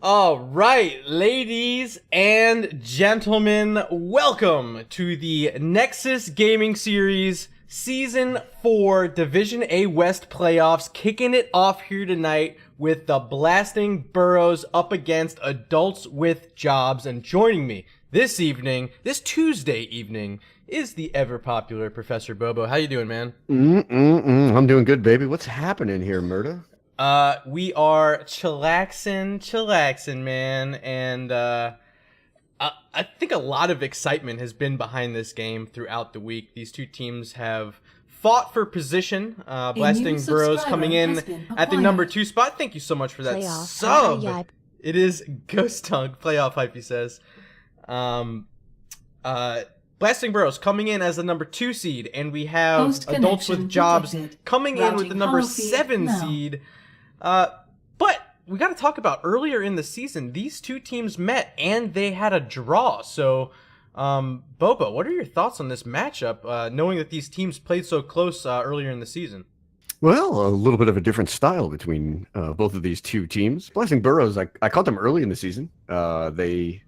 All right, ladies and gentlemen, welcome to the Nexus Gaming Series Season 4 Division A West playoffs, kicking it off here tonight with the Blasting Burros up against Adults with Jobs. And joining me this evening, this Tuesday evening, is the ever-popular Professor Bobo. How you doing, man? I'm doing good, baby. What's happening here, Murda? We are chillaxing, man, and I think a lot of excitement has been behind this game throughout the week. These two teams have fought for position. Blasting Burros coming in at the number 2 spot. Thank you so much for that sub. It is Ghost Tongue playoff hype, he says. Blasting Burros coming in as the number 2 seed, and we have Adults with Jobs coming in with the number 7 seed. But we got to talk about earlier in the season, these two teams met and they had a draw. So, Bobo, what are your thoughts on this matchup, knowing that these teams played so close earlier in the season? Well, a little bit of a different style between both of these two teams. Blessing Burros, I caught them early in the season. They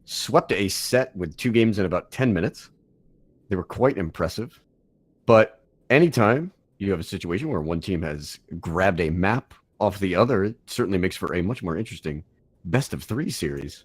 swept a set with 2 games in about 10 minutes. They were quite impressive. But anytime you have a situation where one team has grabbed a map off the other, it certainly makes for a much more interesting best of 3 series.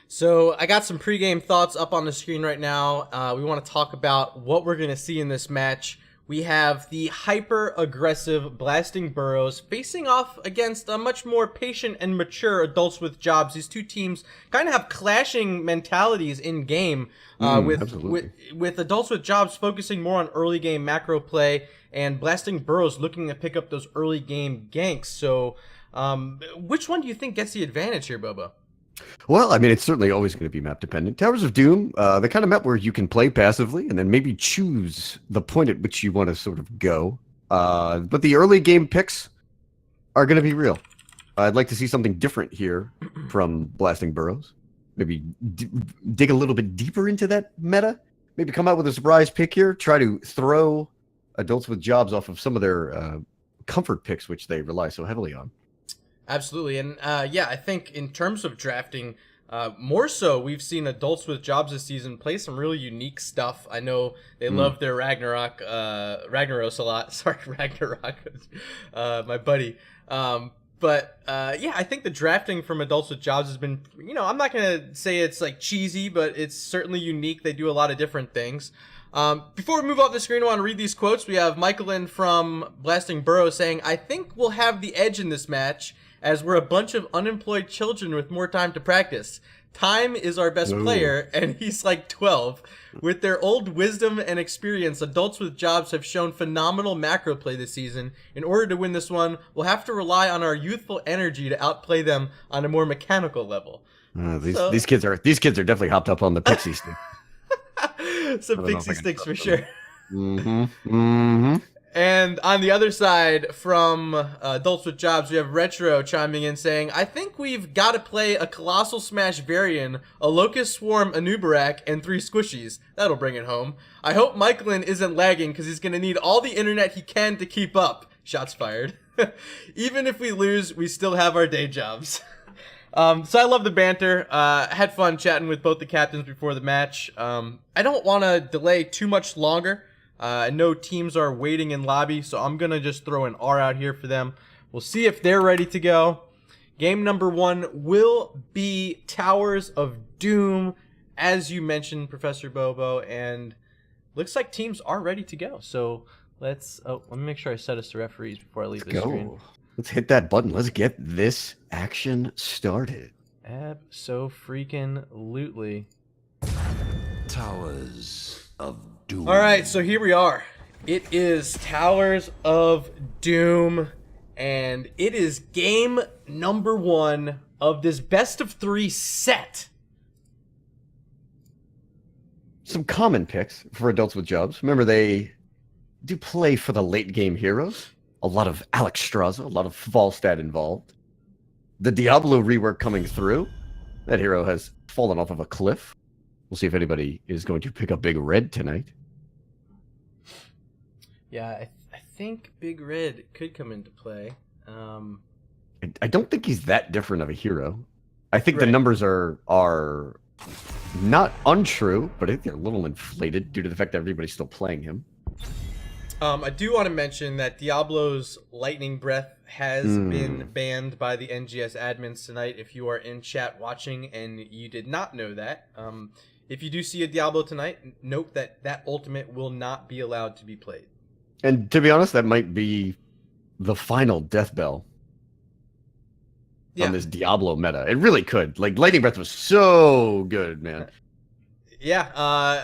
So I got some pregame thoughts up on the screen right now. We want to talk about what we're going to see in this match. We have the hyper-aggressive Blasting Burros facing off against a much more patient and mature Adults with Jobs. These two teams kind of have clashing mentalities in game, with Adults with Jobs focusing more on early game macro play, and Blasting Burros looking to pick up those early game ganks. So, which one do you think gets the advantage here, Bobo? Well, I mean, it's certainly always going to be map dependent. Towers of Doom, the kind of map where you can play passively and then maybe choose the point at which you want to sort of go. But the early game picks are going to be real. I'd like to see something different here from Blasting Burros. Maybe dig a little bit deeper into that meta. Maybe come out with a surprise pick here. Try to throw Adults with Jobs off of some of their comfort picks, which they rely so heavily on. Absolutely. And yeah, I think in terms of drafting, more so, we've seen Adults with Jobs this season play some really unique stuff. I know they love their Ragnaros a lot. Sorry, Ragnarok, my buddy. But yeah, I think the drafting from Adults with Jobs has been, I'm not going to say it's like cheesy, but it's certainly unique. They do a lot of different things. Before we move off the screen, I want to read these quotes. We have Michaelin from Blasting Burros saying, "I think we'll have the edge in this match, as we're a bunch of unemployed children with more time to practice. Time is our best player," and he's like 12. "With their old wisdom and experience, Adults with Jobs have shown phenomenal macro play this season. In order to win this one, we'll have to rely on our youthful energy to outplay them on a more mechanical level." These kids are definitely hopped up on the pixie stick. Some pixie sticks for sure. Mm-hmm. And on the other side, from Adults with Jobs, we have Retro chiming in saying, "I think we've got to play a Colossal Smash Varian, a Locust Swarm Anubarak, and 3 Squishies. That'll bring it home. I hope Michaelin isn't lagging because he's going to need all the internet he can to keep up." Shots fired. "Even if we lose, we still have our day jobs." So I love the banter. Had fun chatting with both the captains before the match. I don't want to delay too much longer. I know teams are waiting in lobby, so I'm going to just throw an R out here for them. We'll see if they're ready to go. Game number 1 will be Towers of Doom, as you mentioned, Professor Bobo, and looks like teams are ready to go. So let me make sure I set us to referees before I leave the screen. Let's hit that button. Let's get this action started. Abso-freaking-lutely. Towers of Doom. All right, so here we are. It is Towers of Doom, and it is game number 1 of this best of 3 set. Some common picks for Adults with Jobs. Remember, they do play for the late game heroes. A lot of Alex Straza, a lot of Volstad involved. The Diablo rework coming through. That hero has fallen off of a cliff. We'll see if anybody is going to pick up Big Red tonight. Yeah, I think Big Red could come into play. I don't think he's that different of a hero. I think the Right. numbers are not untrue, but I think they're a little inflated due to the fact that everybody's still playing him. I do want to mention that Diablo's Lightning Breath has been banned by the NGS admins tonight. If you are in chat watching and you did not know that, if you do see a Diablo tonight, note that that ultimate will not be allowed to be played. And to be honest, that might be the final death bell on this Diablo meta. It really could. Like, Lightning Breath was so good, man. Yeah,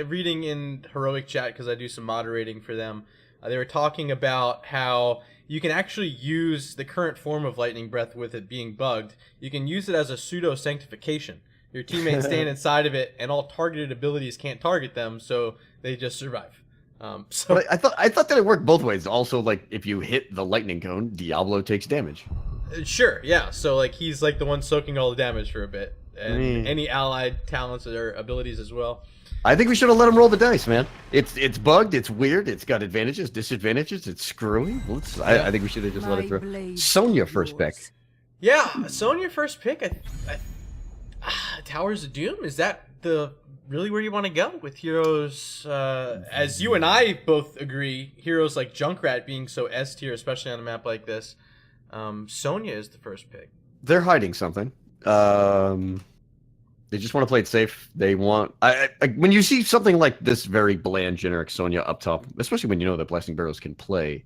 reading in Heroic Chat, because I do some moderating for them, they were talking about how you can actually use the current form of Lightning Breath with it being bugged. You can use it as a pseudo-sanctification. Your teammates stand inside of it, and all targeted abilities can't target them, so they just survive. But I thought that it worked both ways. Also, like, if you hit the lightning cone, Diablo takes damage. Sure, yeah. So, like, he's like the one soaking all the damage for a bit. And any allied talents or abilities as well. I think we should have let him roll the dice, man. It's bugged, it's weird, it's got advantages, disadvantages, it's screwy. I think we should have just let it through. Sonya first pick. Yeah, Sonya first pick. Towers of Doom, is that the really where you want to go with heroes? As you and I both agree, heroes like Junkrat being so S tier, especially on a map like this. Sonya is the first pick. They're hiding something. They just want to play it safe. They want when you see something like this very bland generic Sonya up top, especially when you know that Blasting Burros can play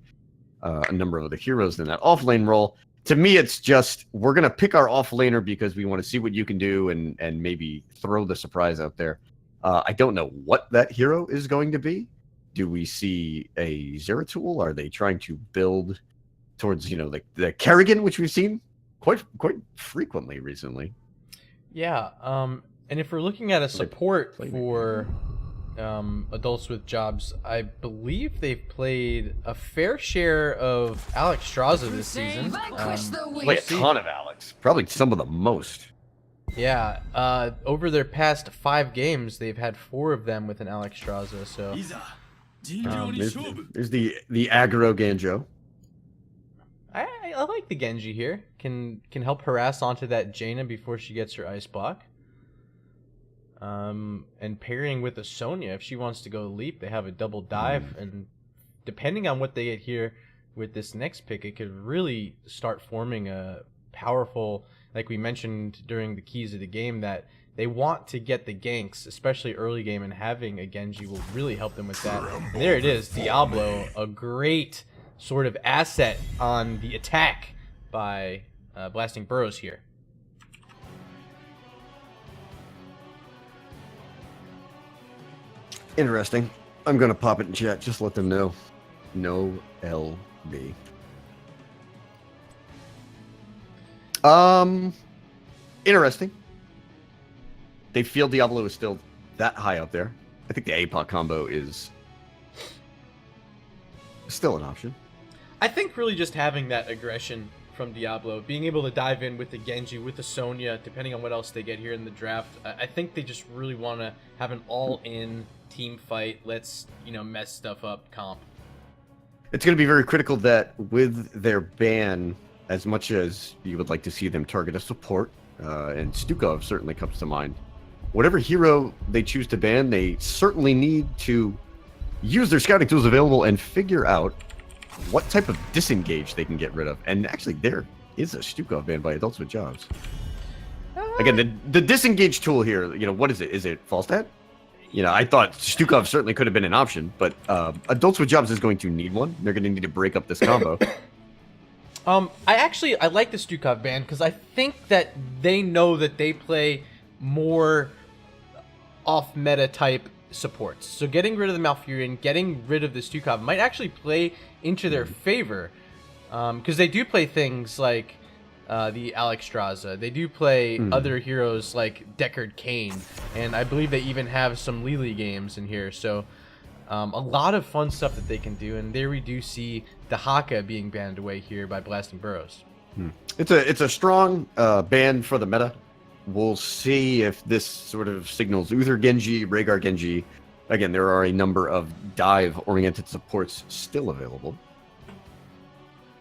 a number of other heroes in that off lane role. To me, it's just we're gonna pick our off laner because we want to see what you can do and maybe throw the surprise out there. I don't know what that hero is going to be. Do we see a Zeratul? Are they trying to build towards like the Kerrigan, which we've seen quite frequently recently? Yeah, and if we're looking at a support for adults with jobs, I believe they've played a fair share of Alex Straza this season. Play a ton of Alex, probably some of the most. Yeah, over their past 5 games, they've had 4 of them with an Alex Straza. So there's the aggro Ganjo. I like the Genji here. Can help harass onto that Jaina before she gets her ice block. And pairing with a Sonya, if she wants to go leap, they have a double dive, and depending on what they get here with this next pick, it could really start forming a powerful, like we mentioned during the keys of the game, that they want to get the ganks, especially early game, and having a Genji will really help them with that. And there it is, Diablo, a great sort of asset on the attack by Blasting Burros here. Interesting. I'm gonna pop it in chat. Just let them know. No LB. Interesting. They feel Diablo is still that high up there. I think the APOC combo is still an option. I think really just having that aggression from Diablo, being able to dive in with the Genji, with the Sonya, depending on what else they get here in the draft, I think they just really want to have an all-in team fight. Let's, mess stuff up comp. It's going to be very critical that with their ban, as much as you would like to see them target a support, and Stukov certainly comes to mind, whatever hero they choose to ban, they certainly need to use their scouting tools available and figure out what type of disengage they can get rid of. And actually, there is a Stukov ban by adults with jobs. Again, the disengage tool here, what is it? Is it Falstad? I thought Stukov certainly could have been an option, but adults with jobs is going to need one. They're going to need to break up this combo. I like the Stukov ban because I think that they know that they play more off-meta type supports. So getting rid of the Malfurion, getting rid of the Stukov might actually play into their favor, because they do play things like the Alex Straza. They do play other heroes like Deckard Cain, and I believe they even have some Lily games in here. So a lot of fun stuff that they can do, and there we do see the Haka being banned away here by Blasting Burros. It's a strong ban for the meta. We'll see if this sort of signals Uther Genji, Rhaegar Genji. Again, there are a number of dive-oriented supports still available.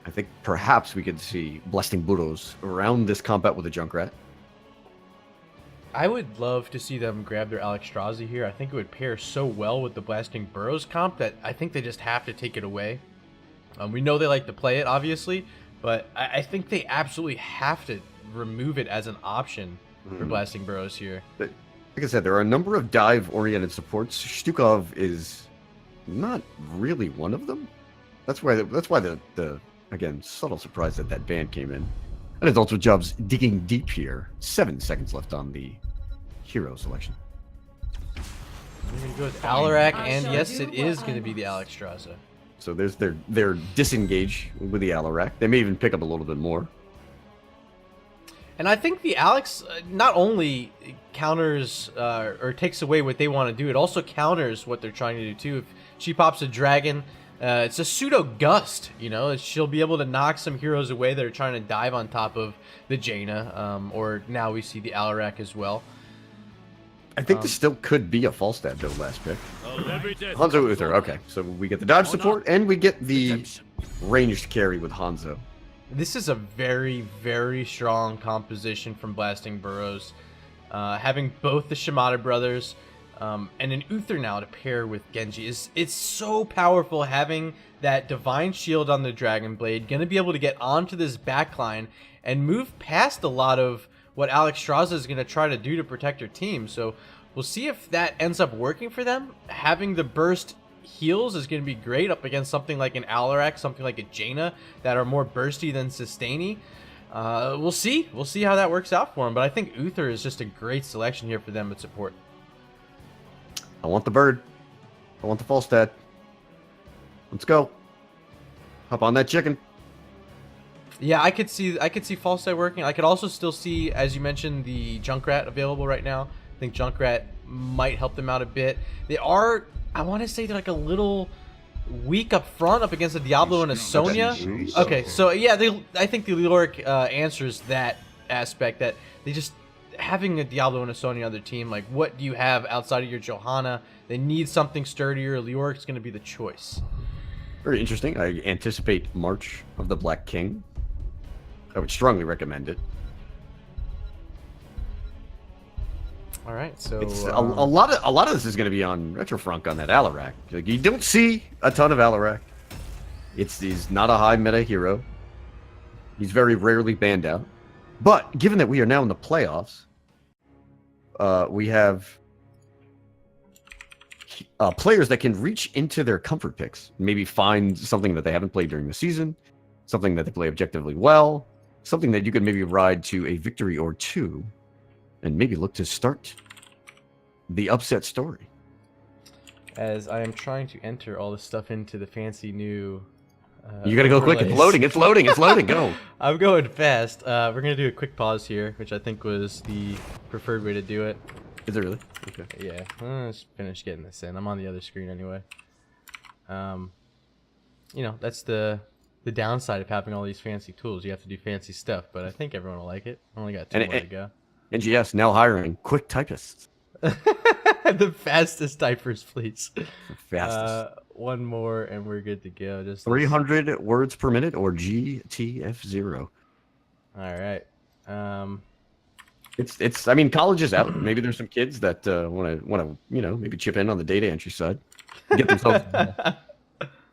I think perhaps we could see Blasting Burros around this combat with a Junkrat. I would love to see them grab their Alexstrasza here. I think it would pair so well with the Blasting Burros comp that I think they just have to take it away. We know they like to play it, obviously, but I think they absolutely have to remove it as an option for Blasting Burros here. But, like I said, there are a number of dive-oriented supports. Stukov is not really one of them. That's why the again, subtle surprise that that ban came in. And Adults with Jobs digging deep here. 7 seconds left on the hero selection. We're going to go with Alarak, and yes, it is going to be the Alexstrasza. So there's their disengage with the Alarak. They may even pick up a little bit more. And I think the Alex not only counters or takes away what they want to do, it also counters what they're trying to do too. If she pops a dragon, it's a pseudo gust, you know. She'll be able to knock some heroes away that are trying to dive on top of the Jaina, or now we see the Alarak as well. I think this still could be a false stab though. Last pick. Hanzo Uther. Okay, so we get the dodge support and we get the ranged carry with Hanzo. This is a very, very strong composition from Blasting Burros. Having both the Shimada brothers and an Uther now to pair with Genji it's so powerful, having that Divine Shield on the Dragon Blade. Going to be able to get onto this backline and move past a lot of what Alexstrasza is going to try to do to protect her team. So we'll see if that ends up working for them. Having the burst heals is going to be great up against something like an Alarak, something like a Jaina that are more bursty than sustainy. We'll see how that works out for him, but I think Uther is just a great selection here for them at support. I want the bird. I want the false stat. Let's go. Hop on that chicken. Yeah, I could see Falstad working. I could also still see, as you mentioned, the Junkrat available right now. I think Junkrat might help them out a bit. They are, I want to say, they're like a little weak up front up against a Diablo and a Sonya. Okay, so yeah, I think the Leoric answers that aspect, that they just, having a Diablo and a Sonya on their team, like, what do you have outside of your Johanna? They need something sturdier. Leoric's going to be the choice. Very interesting. I anticipate March of the Black King. I would strongly recommend it. All right, so it's a lot of this is going to be on Retrofrunk on that Alarak. Like, you don't see a ton of Alarak. He's not a high meta hero. He's very rarely banned out. But given that we are now in the playoffs, we have players that can reach into their comfort picks, maybe find something that they haven't played during the season, something that they play objectively well, something that you could maybe ride to a victory or two, and maybe look to start the upset story. As I am trying to enter all this stuff into the fancy new you gotta go quick. It's loading. It's loading. It's loading. Go. I'm going fast. We're gonna do a quick pause here, which I think was the preferred way to do it. Is it really? Okay. Yeah. Let's finish getting this in. I'm on the other screen anyway. You know, that's the downside of having all these fancy tools. You have to do fancy stuff, but I think everyone will like it. Only got 2 more to go. NGS now hiring quick typists. The fastest typers, please. The fastest. One more and we're good to go. Just 300 words per minute or GTF0. All right. It's. I mean, college is out. Maybe there's some kids that want to maybe chip in on the data entry side, get themselves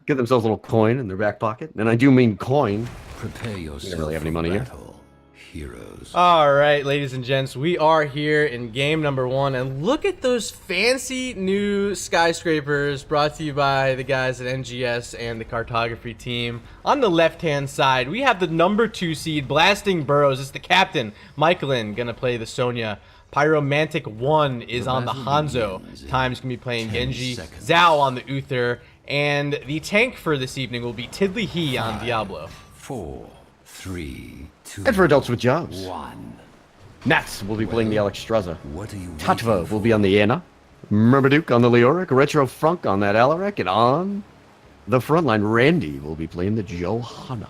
a little coin in their back pocket. And I do mean coin. Prepare yourself. We don't really have any money here. Heroes. All right, ladies and gents, we are here in game number 1, and look at those fancy new skyscrapers brought to you by the guys at NGS and the cartography team. On the left-hand side, we have the number 2 seed, Blasting Burros. It's the captain, Michaelin, gonna play the Sonya. Pyromantic 1 is on the Hanzo. Time's gonna be playing Genji. Zhao on the Uther. And the tank for this evening will be Tiddly He on Diablo. 4, 3, 2. And for Adults with Jobs, 1. Nats will be playing the Alexstrasza. What are you Tatva will be on the Ana. Murmaduke on the Leoric. Retro Frunk on that Alarak. And on the front line, Randy will be playing the Johanna.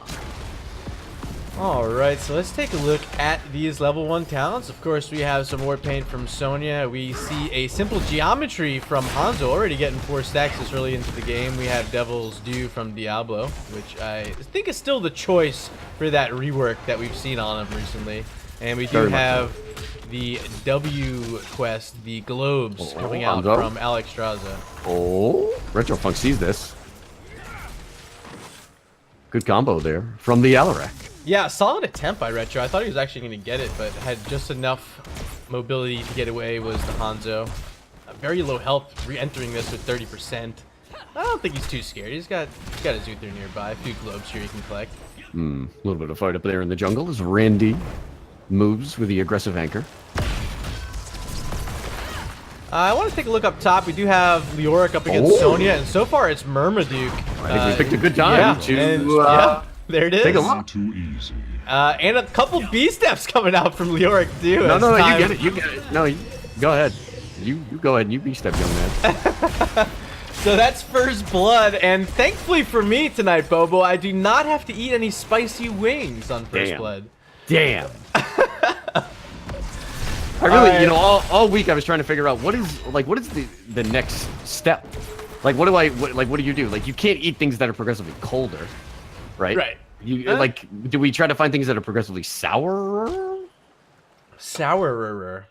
Alright, so let's take a look at these level 1 talents. Of course, we have some war paint from Sonya. We see a simple geometry from Hanzo, already getting 4 stacks this early into the game. We have Devil's Due from Diablo, which I think is still the choice for that rework that we've seen on him recently. And we do have the W quest, the globes coming out Hanzo. from Alex Straza. Oh, Retrofunk sees this. Good combo there from the Alarak. Yeah, solid attempt by Retro. I thought he was actually going to get it, but had just enough mobility to get away was the Hanzo. Very low health, re-entering this with 30%. I don't think he's too scared. He's got his Uther nearby. A few globes here he can collect. A little bit of fight up there in the jungle as Randy moves with the aggressive anchor. I want to take a look up top. We do have Leoric up against Sonya, and so far it's Murmaduke. I think we picked a good time yeah, there it is. take a look. Too easy. And a couple B-steps coming out from Leoric, too. No, you get it. You get it. No, go ahead. You go ahead and you B-step, young man. So that's first blood, and thankfully for me tonight, Bobo, I do not have to eat any spicy wings on first blood. Damn. I really, all week I was trying to figure out what is the next step. Like, what do you do? Like, you can't eat things that are progressively colder, right? Right. Do we try to find things that are progressively sourer? Sourer.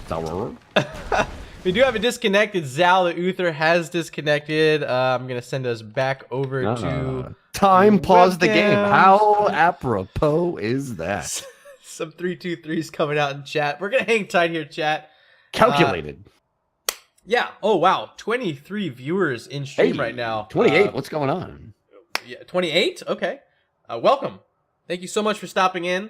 Sourer? We do have a disconnected. Zal, the Uther, has disconnected. I'm going to send us back over to... Time pause the game. webcams. How apropos is that? Some 3-2-3s coming out in chat. We're going to hang tight here, chat. Calculated. Yeah. Oh, wow. 23 viewers in stream right now. 28. What's going on? Yeah, 28? Okay. Welcome. Thank you so much for stopping in.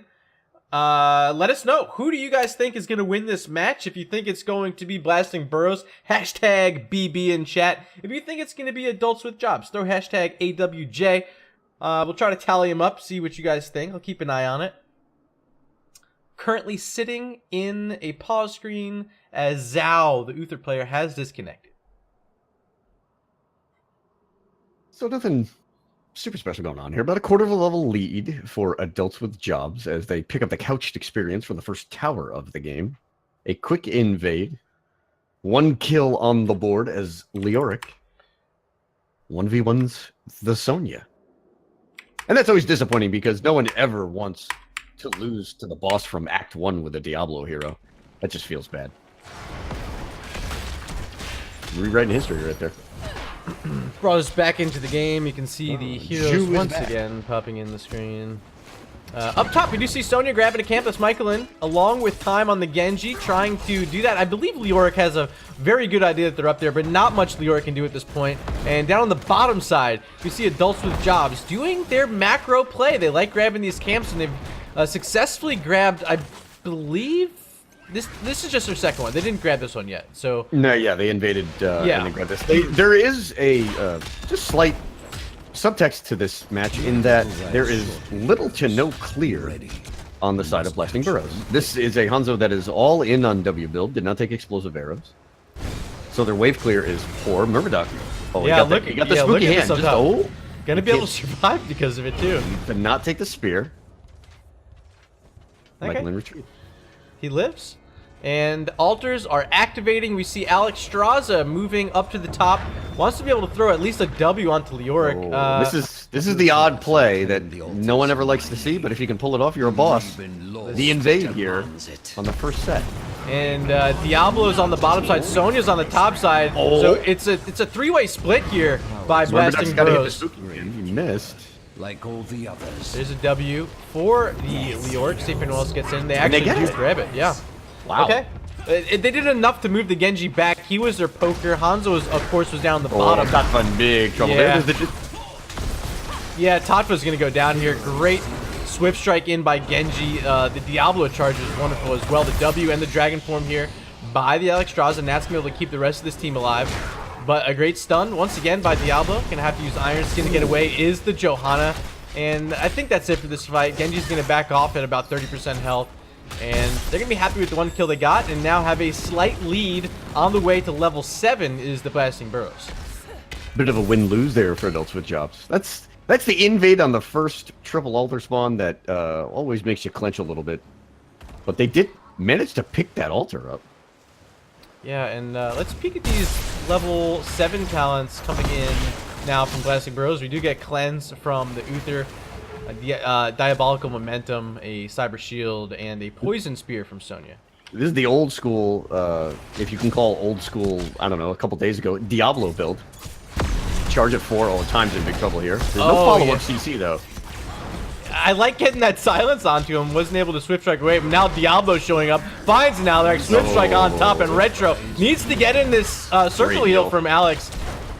Let us know. Who do you guys think is going to win this match? If you think it's going to be Blasting Burros, hashtag BB in chat. If you think it's going to be Adults with Jobs, throw hashtag AWJ. We'll try to tally them up, see what you guys think. I'll keep an eye on it. Currently sitting in a pause screen as Zhao, the Uther player, has disconnected. So nothing super special going on here. About a quarter of a level lead for Adults with Jobs as they pick up the couched experience from the first tower of the game. A quick invade. 1 kill on the board as Leoric 1v1's the Sonya. And that's always disappointing because no one ever wants to lose to the boss from Act 1 with a Diablo hero. That just feels bad. Rewriting history right there. Brought us back into the game. You can see the heroes Jew is once back. again popping in the screen. Up top, we do see Sonya grabbing a Campus Michaelin, along with Time on the Genji, trying to do that. I believe Leoric has a very good idea that they're up there, but not much Leoric can do at this point. And down on the bottom side, we see Adults with Jobs doing their macro play. They like grabbing these camps, and they've successfully grabbed, I believe, this is just their second one. They didn't grab this one yet, so... No, yeah, they invaded and they grabbed this. There is a just slight subtext to this match in that there is little to no clear on the side of Blasting Burros. This is a Hanzo that is all in on W build, did not take explosive arrows. So their wave clear is poor. Murmaduke. Oh, Yeah, he got the spooky hand. Just, Gonna be able to survive because of it, too. did not take the spear. Okay. Michael in retreat. He lives. And altars are activating. We see Alex Straza moving up to the top. Wants to be able to throw at least a W onto Leoric. This is the odd play that no one ever likes to see, but if you can pull it off, you're a boss. The invade here on the first set. And Diablo's on the bottom side. Sonya's on the top side. So it's a three-way split here by Blasting Burros. You missed. Like all the others. There's a W for the Leoric. See if anyone else gets in. They actually get do it. grab it. Yeah. Wow. Okay. They did enough to move the Genji back. He was their poker. Hanzo, of course, was down the bottom. Tatva in big trouble Yeah. there. Yeah, Tatva's going to go down here. Great swift strike in by Genji. The Diablo charge is wonderful as well. The W and the Dragon Form here by the Alex Straza, and that's going to be able to keep the rest of this team alive. But a great stun, once again, by Diablo. Going to have to use Iron Skin to get away is the Johanna. And I think that's it for this fight. Genji's going to back off at about 30% health. And they're going to be happy with the 1 kill they got and now have a slight lead on the way to level 7 is the Blasting Burros. Bit of a win-lose there for Adults with Jobs. That's the invade on the first triple altar spawn that always makes you clench a little bit. But they did manage to pick that altar up. Yeah, and let's peek at these level 7 talents coming in now from Blasting Burros. We do get Cleanse from the Uther, Diabolical Momentum, a Cyber Shield, and a Poison Spear from Sonya. This is the old school, if you can call old school, I don't know, a couple days ago, Diablo build. Charge at 4 all the time's in big trouble here. There's no follow-up CC, though. I like getting that silence onto him. Wasn't able to Swift Strike away, but now Diablo showing up. Finds an Alex. Swift Strike on top, and Retro needs to get in this circle heal from Alex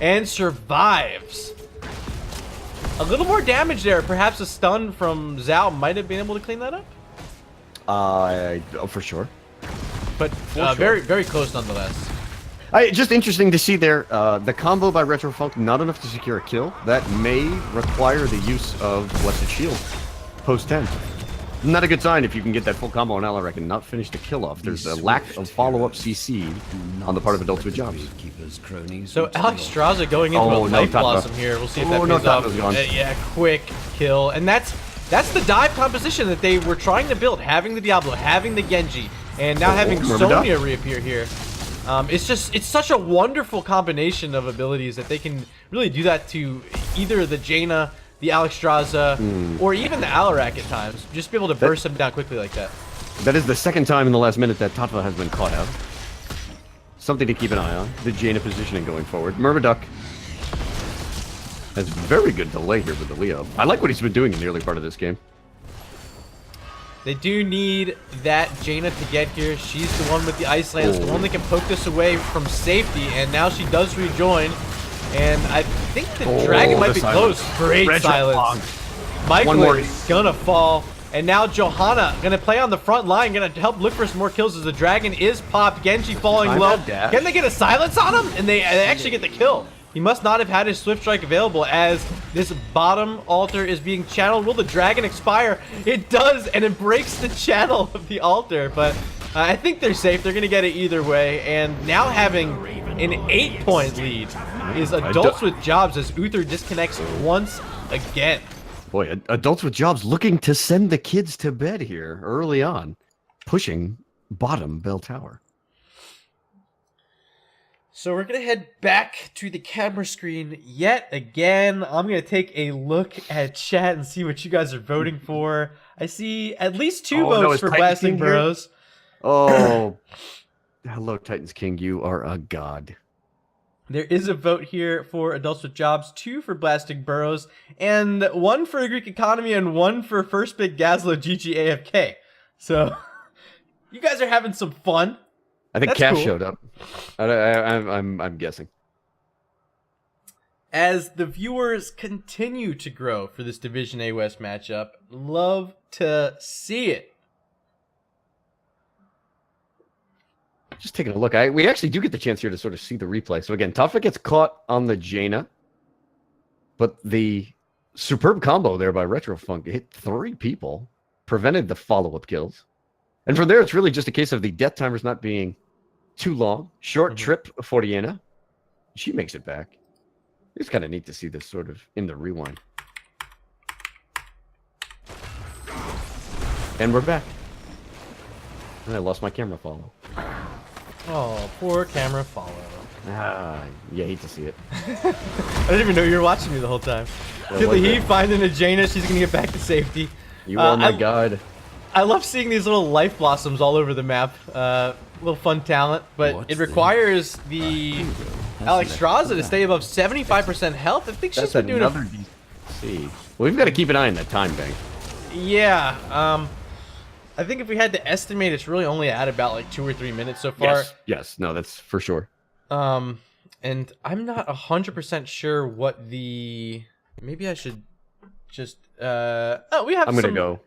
and survives. A little more damage there. Perhaps a stun from Zhao might have been able to clean that up. Oh, for sure. But very, very close nonetheless. Just interesting to see there, the combo by Retrofunk, not enough to secure a kill. That may require the use of Blessed Shield post 10. Not a good sign if you can get that full combo on Alaric and not finish the kill off. There's a lack of follow-up CC on the part of Adults with Jobs. So Alex Straza going into a Life Blossom here. We'll see if that pays off. Yeah, quick kill. And that's the dive composition that they were trying to build. Having the Diablo, having the Genji, and now having Sonya reappear here. It's such a wonderful combination of abilities that they can really do that to either the Jaina, the Alex Straza, or even the Alarak at times. Just be able to burst them down quickly like that. That is the second time in the last minute that Tatva has been caught out. Something to keep an eye on. The Jaina positioning going forward. Murmurduck has very good delay here with the Leo. I like what he's been doing in the early part of this game. They do need that Jaina to get here. She's the one with the Ice Lance, the one that can poke this away from safety, and now she does rejoin. And I think the dragon might be close. Great silence. Michael is gonna fall. And now Johanna gonna play on the front line, gonna help look for some more kills as the dragon is popped. Genji falling low. Can they get a silence on him? And they actually get the kill. He must not have had his Swift Strike available as this bottom altar is being channeled. Will the dragon expire? It does, and it breaks the channel of the altar. But I think they're safe. They're gonna get it either way. And now having an 8-point lead is Adults with Jobs as Uther disconnects once again. Boy, Adults with Jobs looking to send the kids to bed here early on, pushing bottom bell tower. So we're going to head back to the camera screen yet again. I'm going to take a look at chat and see what you guys are voting for. I see at least 2 votes for Blasting Burros. Oh, hello, Titans King. You are a god. There is a vote here for Adults with Jobs, 2 for Blasting Burros, and 1 for a Greek Economy, and 1 for First Big Gazlo GG AFK. So you guys are having some fun. I think Cash showed up. I'm guessing. As the viewers continue to grow for this Division A West matchup, love to see it. Just taking a look. We actually do get the chance here to sort of see the replay. So again, Taffa gets caught on the Jaina, but the superb combo there by Retrofunk hit 3 people, prevented the follow-up kills. And from there, it's really just a case of the death timers not being too long. Short trip for Diana. She makes it back. It's kind of neat to see this sort of in the rewind. And we're back. And I lost my camera follow. Oh, poor camera follow. Ah, you hate to see it. I didn't even know you were watching me the whole time. He finding a Jaina. She's going to get back to safety. You are my god. I love seeing these little life blossoms all over the map. Little fun talent, but it requires the Alex Straza to stay above 75% health. I think she's been doing another DC. Well, we've got to keep an eye on that time bank. Yeah. I think if we had to estimate, it's really only at about like 2 or 3 minutes so far. Yes. No, that's for sure. And I'm not 100% sure what the. Maybe I should just. We have. I'm gonna go.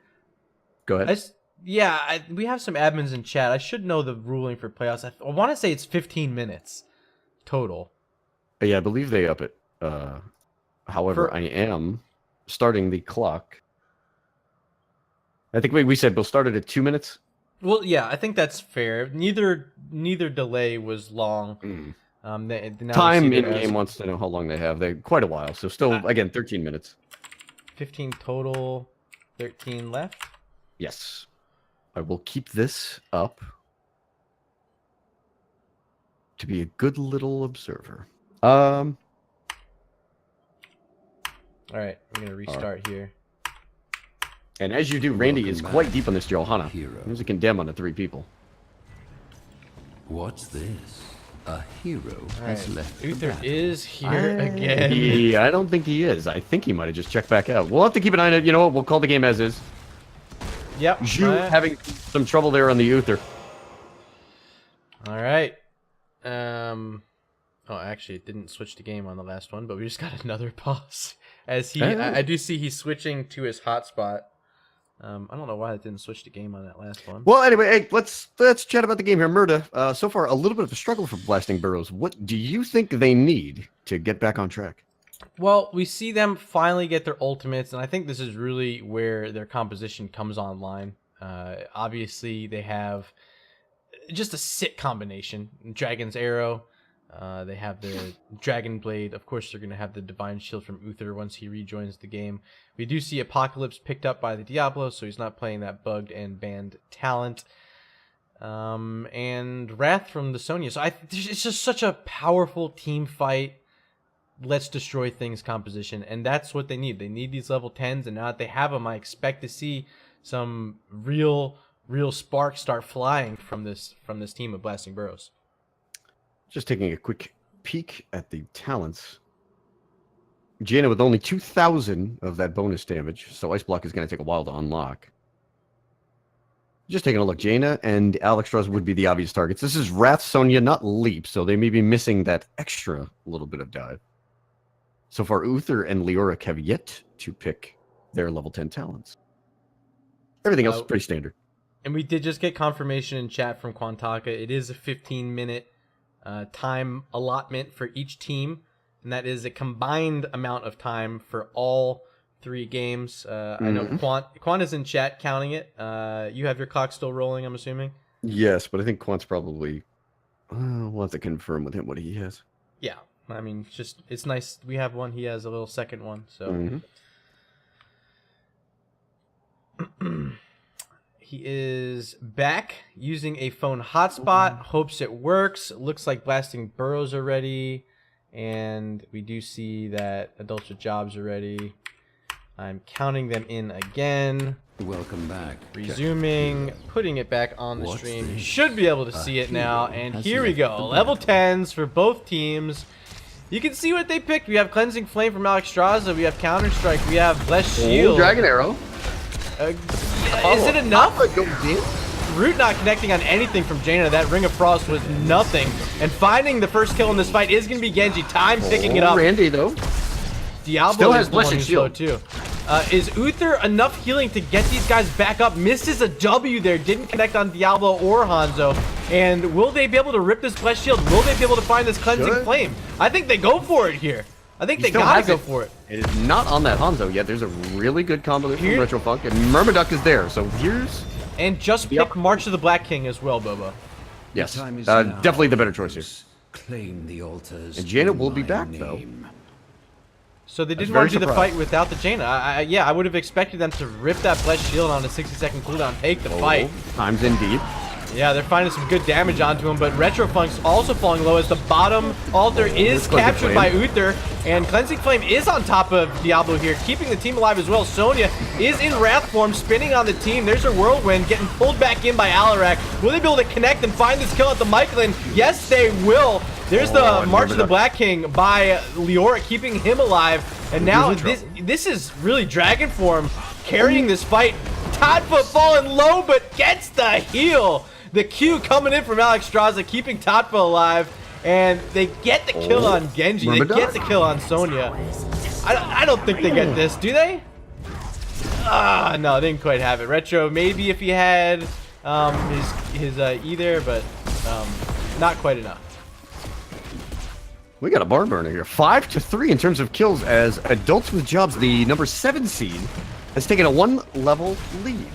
Go ahead. We have some admins in chat. I should know the ruling for playoffs. I want to say it's 15 minutes total. Yeah, I believe they up it. However, I am starting the clock. I think we said we'll start it at 2 minutes. Well, yeah, I think that's fair. Neither delay was long. Time in game wants to know how long they have. They quite a while, so still again 13 minutes. 15 total, 13 left. Yes. I will keep this up to be a good little observer. All right, I'm gonna restart here. And as you do, Randy is quite deep on this Johanna. He's a condemn on the 3 people. What's this? A hero has left the Uther battle. is here again. I don't think he is. I think he might have just checked back out. We'll have to keep an eye on it. You know what? We'll call the game as is. Yep. Zhu having some trouble there on the Uther. All right. Oh, actually, it didn't switch the game on the last one, but we just got another pause. As I do see he's switching to his hotspot. I don't know why it didn't switch the game on that last one. Well, anyway, hey, let's chat about the game here. Murda, so far a little bit of a struggle for Blasting Burros. What do you think they need to get back on track? Well, we see them finally get their ultimates, and I think this is really where their composition comes online. Obviously, they have just a sick combination. Dragon's Arrow. They have the Dragon Blade. Of course, they're going to have the Divine Shield from Uther once he rejoins the game. We do see Apocalypse picked up by the Diablo, so he's not playing that bugged and banned talent. And Wrath from the Sonya. So it's just such a powerful team fight. Let's destroy things composition, and that's what they need. They need these level 10s, and now that they have them, I expect to see some real sparks start flying from this team of Blasting Burros. Just taking a quick peek at the talents. Jaina with only 2,000 of that bonus damage, so Ice Block is going to take a while to unlock. Just taking a look, Jaina and Alexstrasza would be the obvious targets. This is Wrath, Sonya, not Leap, so they may be missing that extra little bit of dive. So far, Uther and Leoric have yet to pick their level 10 talents. Everything else is pretty standard. And we did just get confirmation in chat from Quantaka. It is a 15-minute time allotment for each team, and that is a combined amount of time for all 3 games. I know Quant is in chat counting it. You have your clock still rolling, I'm assuming? Yes, but I think Quant's probably... we'll have to confirm with him what he has. Yeah, I mean, it's nice. We have one. He has a little second one, so... He is back using a phone hotspot. Hopes it works. Looks like Blasting Burros are ready. And we do see that Adults with Jobs are ready. I'm counting them in again. Welcome back. Resuming. Putting it back on the stream. You this? should be able to see it now. And has here we left go. the Level 10s for both teams. You can see what they picked. We have Cleansing Flame from Alexstrasza. We have Counter-Strike. We have Blessed Shield. Dragon Arrow. Is it enough? Root not connecting on anything from Jaina. That Ring of Frost was nothing. And finding the first kill in this fight is going to be Genji. Time picking it up. Randy, though. Diablo Still has is the one Blessed who's slow, Shield. too. Is Uther enough healing to get these guys back up? Misses a W there. Didn't connect on Diablo or Hanzo. And will they be able to rip this Blessed Shield? Will they be able to find this Cleansing Flame? I think they go for it here. I think they gotta go for it. It is not on that Hanzo yet. There's a really good combo there from Retrofunk, and Myrmidon is there. So here's... And just pick March of the Black King as well, Bobo. Yes, Time is now. definitely the better choice here. Claim the altars. And Jaina in will be my back, name. So they didn't very want to do the surprised. fight without the Jaina. Yeah, I would have expected them to rip that Blessed Shield on a 60-second cooldown, take the fight. Times indeed. Yeah, they're finding some good damage onto him, but Retrofunk's also falling low as the bottom altar is Cleansing captured by Flame. Uther, and Cleansing Flame is on top of Diablo here, keeping the team alive as well. Sonya is in Wrath form, spinning on the team. There's her Whirlwind, getting pulled back in by Alarak. Will they be able to connect and find this kill at the Myclin? Yes, they will. There's the March of the Black King by Leoric, keeping him alive. And now this is really Dragon form carrying this fight. Todfoot falling low, but gets the heal. The Q coming in from Alexstrasza, keeping Totfa alive, and they get the kill on Genji. They get the kill on Sonya. I don't think they get this, do they? No, they didn't quite have it. Retro, maybe if he had his E there, but not quite enough. We got a barn burner here. 5-3 in terms of kills as Adults with Jobs, the number 7 seed, has taken a 1-level lead.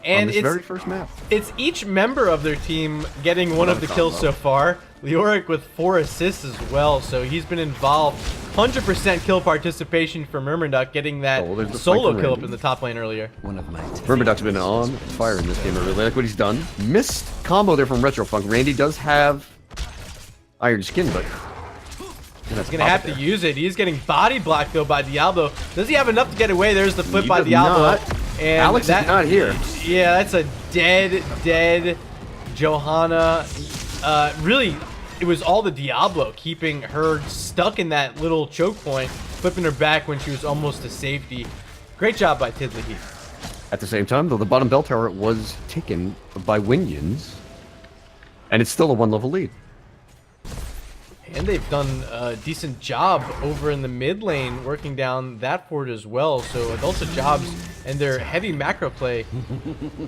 And on this very first map. It's each member of their team getting one of the kills so far. Leoric with 4 assists as well, so he's been involved. 100% kill participation for Myrmidon, getting that solo kill up in the top lane earlier. One of my Myrmidon's been on fire in this game. I really like what he's done. Missed combo there from Retrofunk. Randy does have Iron Skin, but he's gonna have to use it. He's getting body blocked though by Diablo. Does he have enough to get away? There's the flip by Diablo. And Alex is not here. Yeah, that's a dead Johanna. really, it was all the Diablo keeping her stuck in that little choke point, flipping her back when she was almost to safety. Great job by Tiddly Heath. At the same time, though, the bottom bell tower was taken by Winions, and it's still a 1-level lead. And they've done a decent job over in the mid lane, working down that fort as well. So Adults Jobs and their heavy macro play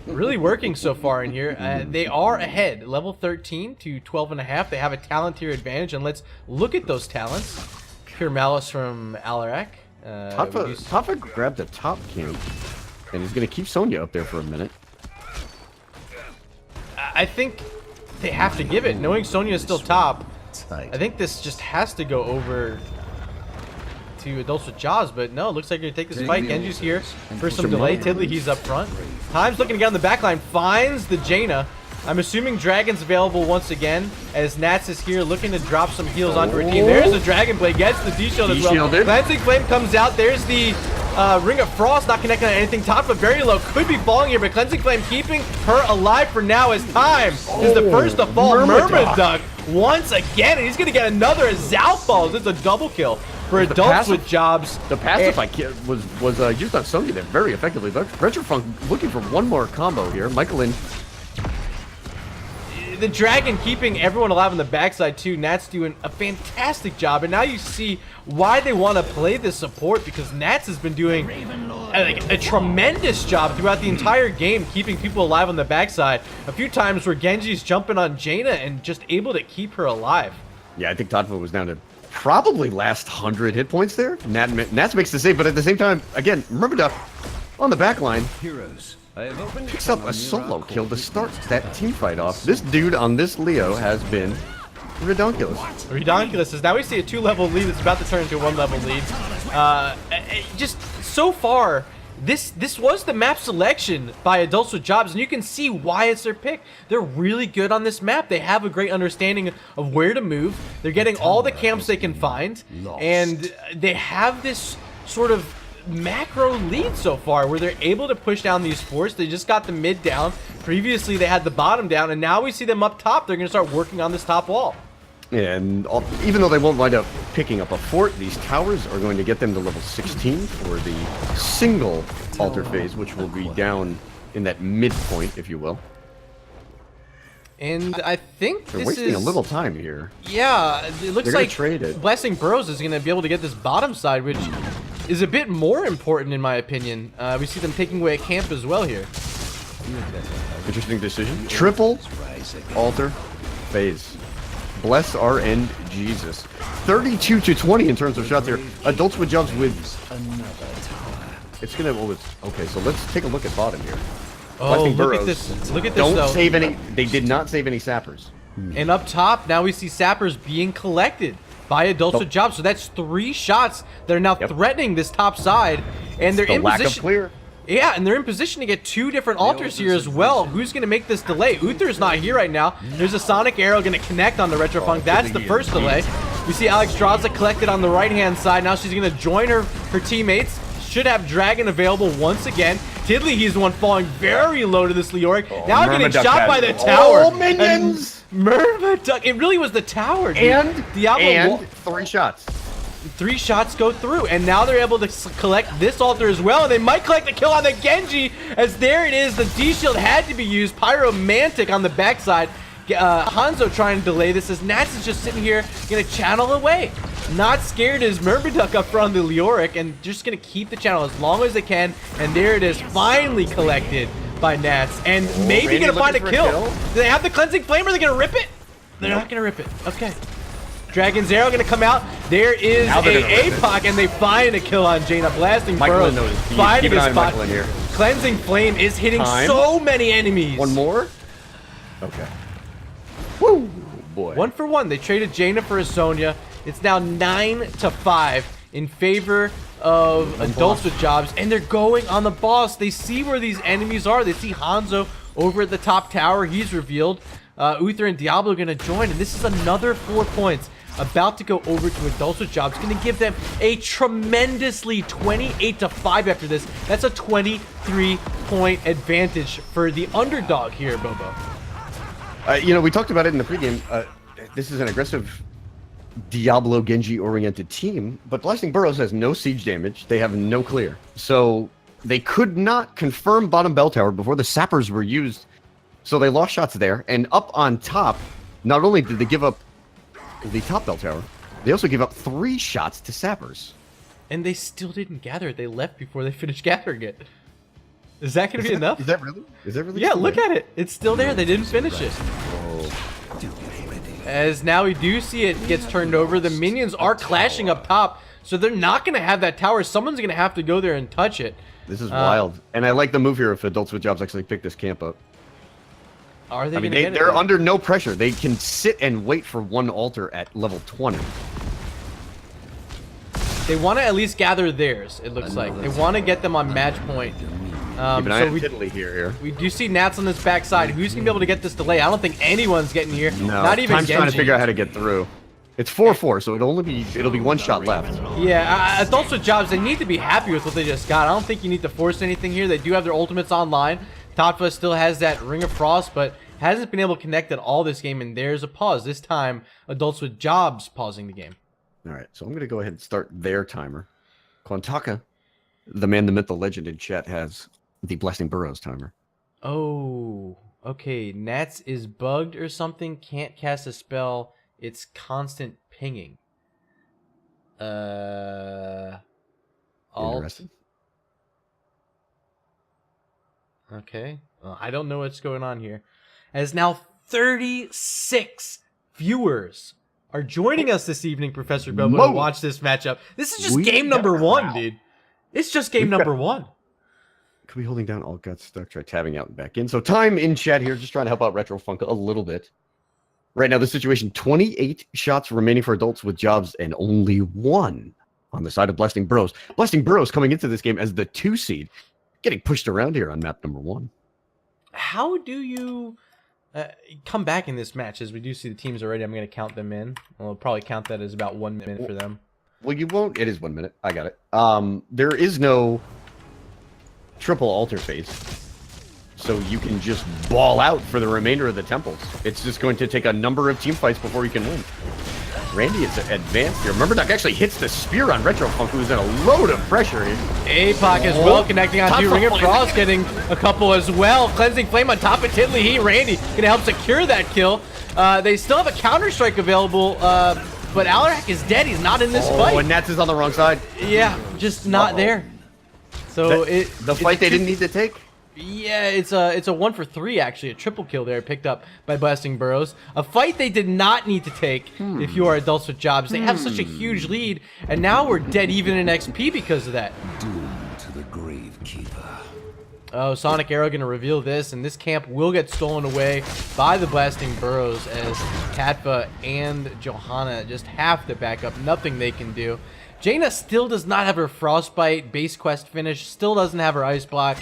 really working so far in here. They are ahead, level 13 to 12.5. They have a talent tier advantage, and let's look at those talents. Pure Malice from Alarak. Tafa grabbed the top camp, and he's going to keep Sonya up there for a minute. I think they have to give it, knowing Sonya is still top. I think this just has to go over to Adults with Jaws, but no, it looks like they're going to take this fight. Genji's here for some delay. Tiddly, he's up front. Time's looking to get on the back line, finds the Jaina. I'm assuming Dragon's available once again, as Nats is here looking to drop some heals onto her team. There's the Dragon Blade, gets the D-Shield as well. Cleansing Flame comes out. There's the Ring of Frost, not connecting on anything. Top but very low, could be falling here, but Cleansing Flame keeping her alive for now, as Time is the first to fall. Myrmidon once again, and he's going to get another as Zalf falls. It's a double kill for Adults with Jobs. The passive was used on Sonya there very effectively. Retrofunk looking for one more combo here. Michaelin. The Dragon keeping everyone alive on the backside too. Nat's doing a fantastic job, and now you see why they want to play this support, because Nats has been doing a tremendous job throughout the entire game, keeping people alive on the backside. A few times where Genji's jumping on Jaina and just able to keep her alive. Yeah, I think Totfa was down to probably last 100 hit points there. Nats makes the save, but at the same time, again, remember on the back line, Heroes. picks up a solo kill to start that team fight off. This dude on this Leo has been redonkulous. Redonkulous is now we see a 2-level lead that's about to turn into a 1-level lead. Just so far, this was the map selection by Adults with Jobs, and you can see why it's their pick. They're really good on this map. They have a great understanding of where to move. They're getting all the camps they can find, and they have this sort of macro lead so far where they're able to push down these forts. They just got the mid down. Previously they had the bottom down, and now we see them up top. They're going to start working on this top wall. And even though they won't wind up picking up a fort, these towers are going to get them to level 16 for the single altar phase, which will be down in that midpoint, if you will. And I think they're this wasting is a little time here. Yeah, it looks like trade it. Blessing Burros is going to be able to get this bottom side, which is a bit more important in my opinion. We see them taking away a camp as well here. Interesting decision. Triple altar phase. Bless our end, Jesus. 32 to 20 in terms of shots here. Adults with Jobs with. It's gonna. Okay, so let's take a look at bottom here. Oh, look at this! Look at this! Don't save any. They did not save any sappers. And up top, now we see sappers being collected by Adults with Jobs. So that's 3 shots that are now threatening this top side, and they're in lack position. Of clear. Yeah, and they're in position to get 2 different altars here as well. Who's going to make this delay? Uther's not here right now. There's a Sonic Arrow going to connect on the Retrofunk. That's the first delay. We see Alexstrasza collected on the right-hand side. Now she's going to join her teammates. Should have Dragon available once again. Tiddly, he's the one falling very low to this Leoric. Now getting shot by the tower. Oh, minions! Myrmidon. It really was the tower, dude. And Diablo 3 shots. 3 shots go through, and now they're able to collect this altar as well, and they might collect the kill on the Genji, as there it is. The D-Shield had to be used. Pyromantic on the backside. Hanzo trying to delay this, as Nats is just sitting here going to channel away. Not scared as Myrmidon up front of the Leoric, and just going to keep the channel as long as they can, and there it is, finally collected by Nats, and maybe going to find a kill. Do they have the Cleansing Flame, or are they going to rip it? They're not going to rip it. Okay. Dragon's Arrow going to come out. There is a APOC, and they find a kill on Jaina. Blasting Burros, finding a spot. Cleansing Flame is hitting so many enemies. One more? Okay. Woo, boy. 1 for 1. They traded Jaina for a Sonya. It's now 9 to 5 in favor of Adults with Jobs, and they're going on the boss. They see where these enemies are. They see Hanzo over at the top tower. He's revealed. Uther and Diablo are going to join, and this is another 4 points about to go over to Adults with Jobs. Going to give them a tremendously 28 to 5 after this. That's a 23-point advantage for the underdog here, Bobo. We talked about it in the pregame. This is an aggressive Diablo Genji oriented team, but Blasting Burros has no siege damage. They have no clear. So they could not confirm bottom bell tower before the sappers were used. So they lost shots there. And up on top, not only did they give up the top bell tower, they also give up 3 shots to sappers. And they still didn't gather it. They left before they finished gathering it. Is that going to be enough? Is that really? Is that really? Yeah, look at it. It's still there. They didn't finish it. As now we do see it gets turned over. The minions are clashing up top, so they're not going to have that tower. Someone's going to have to go there and touch it. This is wild. And I like the move here if Adults with Jobs actually pick this camp up. Are they? I mean, they're under no pressure. They can sit and wait for one altar at level 20. They want to at least gather theirs, it looks like. They want to get them on match point. Keep an eye on Tiddly here. We do see Nats on this backside. Who's going to be able to get this delay? I don't think anyone's getting here. No, not even Time's Genji. trying to figure out how to get through. It's 4-4, so it'll be 1 shot left. Yeah, Adults with Jobs, they need to be happy with what they just got. I don't think you need to force anything here. They do have their ultimates online. Tatva still has that Ring of Frost, but hasn't been able to connect at all this game, and there's a pause. This time, Adults with Jobs pausing the game. All right, so I'm going to go ahead and start their timer. Quantaka, the man, the myth, the legend in chat, has the Blasting Burros timer. Oh, okay. Nats is bugged or something. Can't cast a spell. It's constant pinging. Alt. Interesting. Okay. Well, I don't know what's going on here. As now 36 viewers are joining us this evening, Professor Bobo, to watch this matchup. This is just game number 1, dude. It's just game number 1. Could be holding down Alt got stuck. Try tabbing out and back in. So time in chat here, just trying to help out Retrofunk a little bit. Right now, the situation, 28 shots remaining for Adults with Jobs and only 1 on the side of Blasting Burros. Blasting Burros coming into this game as the 2 seed, getting pushed around here on map number 1. How do you come back in this match? As we do see the teams already, I'm going to count them in. I'll probably count that as about 1 minute for them. Well, you won't. It is 1 minute. I got it. There is no triple altar phase, so you can just ball out for the remainder of the temples. It's just going to take a number of team fights before you can win. Randy is advanced here. Remember, Duck actually hits the spear on Retrofunk, who's in a load of pressure here. APOC as well, connecting on to Ring of Frost, getting a couple as well. Cleansing Flame on top of Tiddly. Randy gonna help secure that kill. They still have a counter-strike available, but Alarak is dead. He's not in this fight. Oh, and Nats is on the wrong side. Yeah, just not there. So the fight they didn't need to take? Yeah, it's a 1 for 3 actually, a triple kill there picked up by Blasting Burros. A fight they did not need to take if you are Adults with Jobs. They have such a huge lead, and now we're dead even in XP because of that. Doom to the Gravekeeper. Oh, Sonic Arrow gonna reveal this, and this camp will get stolen away by the Blasting Burros as Katva and Johanna just have to back up. Nothing they can do. Jaina still does not have her Frostbite base quest finish, still doesn't have her Ice Block.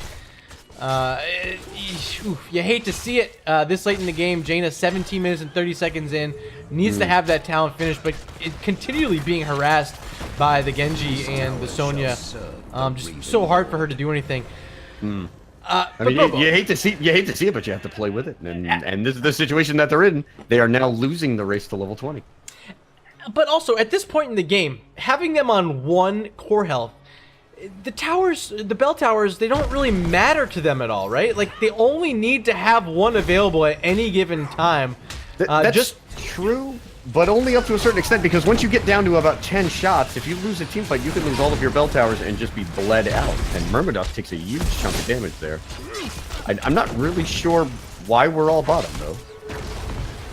You hate to see it this late in the game. Jaina 17 minutes and 30 seconds in, needs to have that talent finished, but continually being harassed by the Genji and the Sonya. Just so hard for her to do anything. I mean, you hate to see it, but you have to play with it. And this is the situation that they're in. They are now losing the race to level 20. But also, at this point in the game, having them on 1 core health, the towers, the bell towers, they don't really matter to them at all, right? Like, they only need to have 1 available at any given time. That's just true, but only up to a certain extent, because once you get down to about 10 shots, if you lose a team fight, you can lose all of your bell towers and just be bled out. And Myrmidon takes a huge chunk of damage there. I'm not really sure why we're all bottom, though.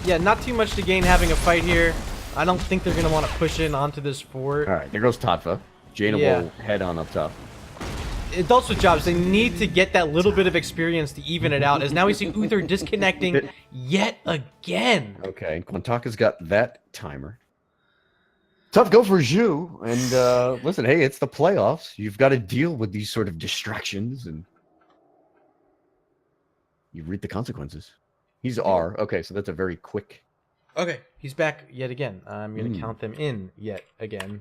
Yeah, not too much to gain having a fight here. I don't think they're going to want to push in onto this fort. All right, there goes Tatva. Jaina will head on up top. Adults with Jobs, they need to get that little bit of experience to even it out, as now we see Uther disconnecting yet again. Okay, Quantaka's got that timer. Tough go for Zhu, and listen, hey, it's the playoffs. You've got to deal with these sort of distractions, and you reap the consequences. He's R. Okay, so that's a very quick... Okay, he's back yet again. I'm going to count them in yet again.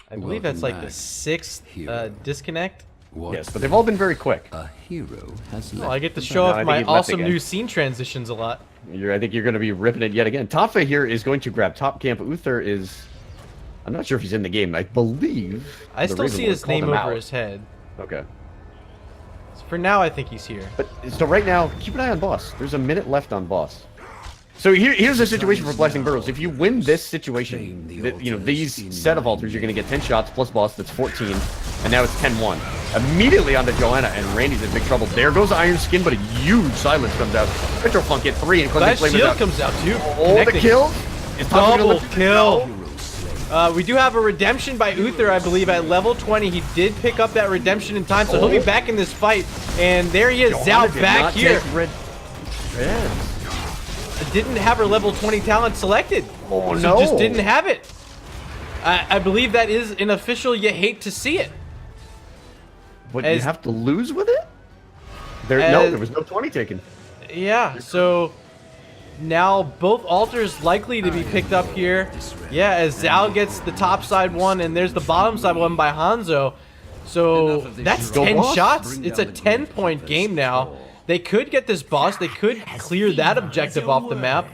I believe that's like the 6th disconnect. Yes, but they've all been very quick. A hero has left. Well, I get to the show I off think my you've left awesome again. new scene transitions a lot. I think you're going to be ripping it yet again. Tafa here is going to grab top camp. Uther is... I'm not sure if he's in the game. I believe... I the still Raven see Lord his called name him over out. his head. Okay. So for now, I think he's here. But so right now, keep an eye on boss. There's a minute left on boss. So here's the situation for Blasting Burros. If you win this situation, these set of altars, you're going to get 10 shots plus boss. That's 14, and now it's 10-1. Immediately onto Joanna, and Randy's in big trouble. There goes Iron Skin, but a huge silence comes out. Retro Funk hit 3, and That Cleansing Flame is shield out. comes out too. Oh, Connecting. the kill! Is Tafa gonna Double lift it? kill. No. We do have a redemption by Uther, I believe, at level 20. He did pick up that redemption in time, so he'll be back in this fight. And there he is, Joanna Zhao did back not here. take red. Didn't have her level 20 talent selected. Oh, so no. just didn't have it. I believe that is an official, you hate to see it. But As- you have to lose with it? No, there was no 20 taken. Yeah, so now both altars likely to be picked up here. Yeah, as Zhao gets the top side one, and there's the bottom side one by Hanzo. So that's Go 10 boss. shots. It's a 10-point game now. They could get this boss. They could clear that objective off the map.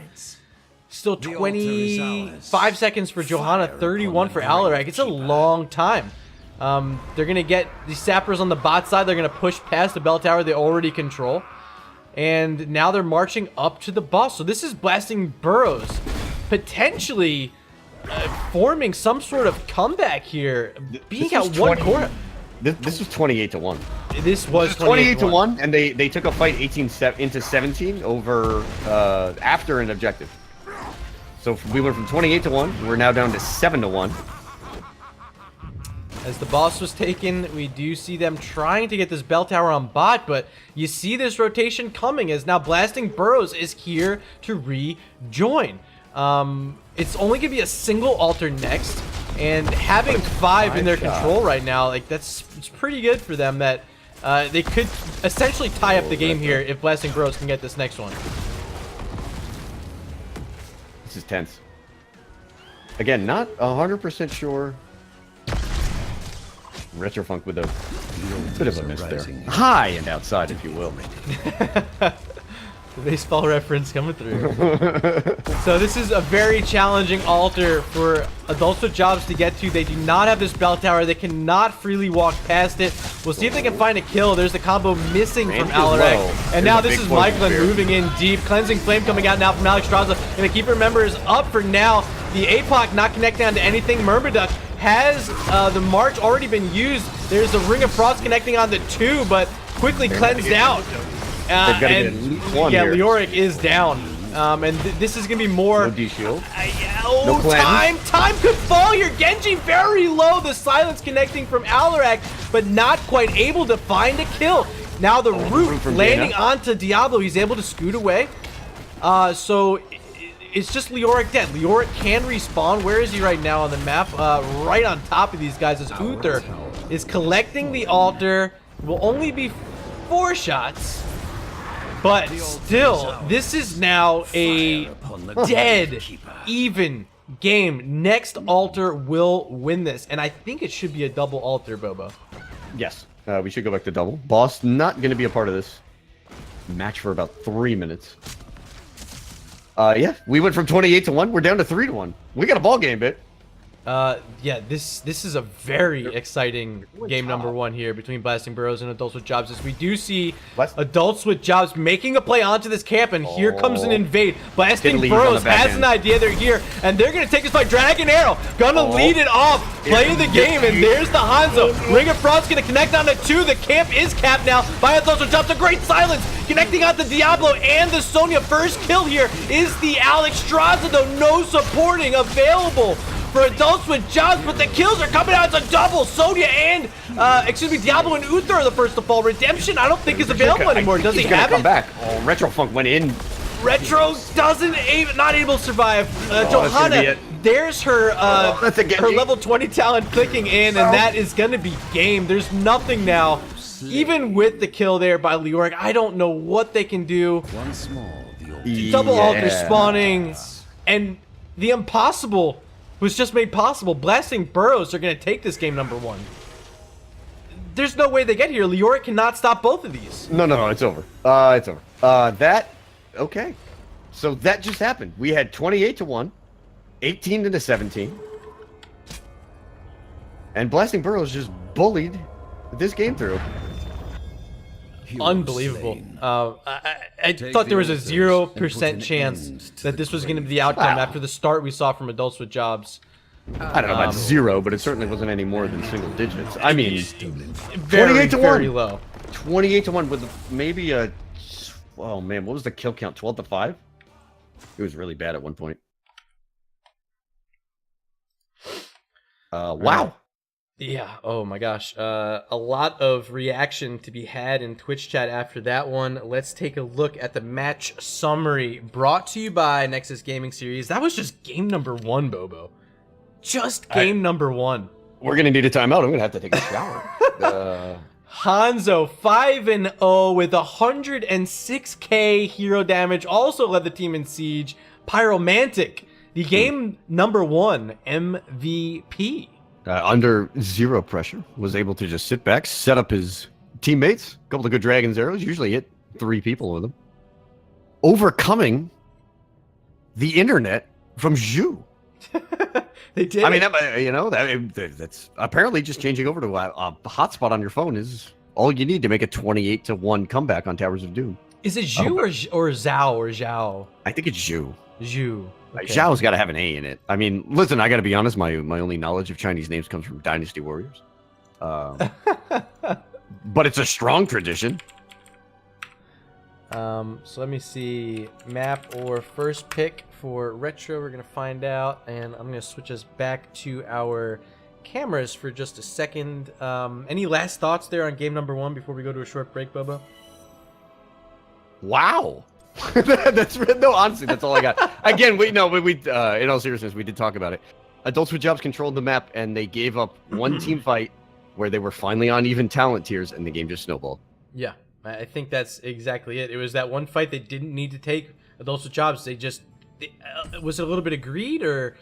Still 25 seconds for Johanna, 31 for Alarak. It's a long time. They're going to get the sappers on the bot side. They're going to push past the bell tower they already control. And now they're marching up to the boss. So this is Blasting Burros, potentially forming some sort of comeback here. Being This was at one 20 corner. This was 28-1. This was 28-1, and they took a fight 18 into 17 over after an objective. So we went from 28-1. We're now down to 7-1. As the boss was taken, we do see them trying to get this bell tower on bot, but you see this rotation coming as now Blasting Burros is here to rejoin. It's only going to be a single altar next, and having 5 in their control right now, like it's pretty good for them that they could essentially tie up the game here if Blasting Burros can get this next one. This is tense. Again, not 100% sure. Retrofunk with a bit of a miss there. High and outside, if you will. The baseball reference coming through. So this is a very challenging altar for adults with jobs to get to. They do not have this bell tower. They cannot freely walk past it. We'll see if they can find a kill. There's the combo missing from Randy is Alarak. low. And There's now a this big is poison Michelin spear. moving in deep. Cleansing Flame coming out now from Alex Straza. And the Keeper member is up for now. The APOC not connecting onto anything. Myrmidon has the March already been used. There's a Ring of Frost connecting on the 2, but quickly cleansed out. They've gotta get at least one yeah, here. Leoric is down. And this is going to be more... No D-shield. Oh, No cleanse. time could fall here. Genji very low. The silence connecting from Alarak, but not quite able to find a kill. Now the root from landing Jaina. onto Diablo. He's able to scoot away. So it's just Leoric dead. Leoric can respawn. Where is he right now on the map? Right on top of these guys is Uther. Is collecting the altar. Will only be 4 shots. But still, this is now a dead, even game. Next altar will win this. And I think it should be a double altar, Bobo. Yes. We should go back to double. Boss not going to be a part of this match for about 3 minutes. Yeah, we went from 28-1. We're down to 3-1. We got a ball game, bit. Yeah, this is a very exciting game number 1 here between Blasting Burros and Adults with Jobs. As we do see Adults with Jobs making a play onto this camp, and here comes an invade. Blasting Didn't lead on Burros the back has end. an idea. They're here, and they're gonna take this by Dragon Arrow. Gonna lead it off, play the game, and there's the Hanzo. Ring of Frost gonna connect on the 2. The camp is capped now by Adults with Jobs. A great silence connecting on the Diablo and the Sonya. First kill here is the Alex Straza, though no supporting available for Adults with Jobs, but the kills are coming out. It's a double. Sonya and, Diablo and Uther are the first to fall. Redemption, I don't think is available anymore. Does he He's gonna have come it? back. Oh, Retrofunk went in. Retro not able to survive. that's gonna be Johanna, it. there's her, That's a Genji. her level 20 talent clicking in, and that is gonna be game. There's nothing now. Even with the kill there by Leoric, I don't know what they can do. One small, Double altar Yeah. spawning, and the impossible was just made possible. Blasting Burros are going to take this game number 1. there's no way they get here. Leoric cannot stop both of these. No, it's over. It's over. Okay. So that just happened. We had 28-1, 18-17. And Blasting Burros just bullied this game through. Unbelievable. I thought there was a 0% chance that this was going to be the outcome after the start we saw from Adults with Jobs. I don't know about 0, but it certainly wasn't any more than single digits. I mean, Very, 28-1. very low. 28-1 with maybe a... Oh, man, what was the kill count? 12-5? It was really bad at one point. Wow. Yeah, oh my gosh. A lot of reaction to be had in Twitch chat after that one. Let's take a look at the match summary brought to you by Nexus Gaming Series. That was just game number 1, Bobo. Just game number 1. We're going to need a timeout. I'm going to have to take a shower. Hanzo 5-0 with 106k hero damage. Also led the team in Siege. Pyromantic, the game number 1 MVP. Under 0 pressure, was able to just sit back, set up his teammates, a couple of good Dragon's Arrows, usually hit 3 people with them. Overcoming the internet from Zhu. They did. I mean, that's apparently just changing over to a hotspot on your phone is all you need to make a 28-1 comeback on Towers of Doom. Is it Zhu or Zhao or Zhao? I think it's Zhu. Zhu. Okay. Zhao's got to have an A in it. I mean, listen, I got to be honest. My only knowledge of Chinese names comes from Dynasty Warriors. But it's a strong tradition. So let me see. Map or first pick for Retro. We're going to find out. And I'm going to switch us back to our cameras for just a second. Any last thoughts there on game number 1 before we go to a short break, Bobo? Wow. No, honestly, that's all I got. Again, we in all seriousness, we did talk about it. Adults with Jobs controlled the map, and they gave up one team fight where they were finally on even talent tiers, and the game just snowballed. Yeah, I think that's exactly it. It was that one fight they didn't need to take Adults with Jobs. Was it a little bit of greed, or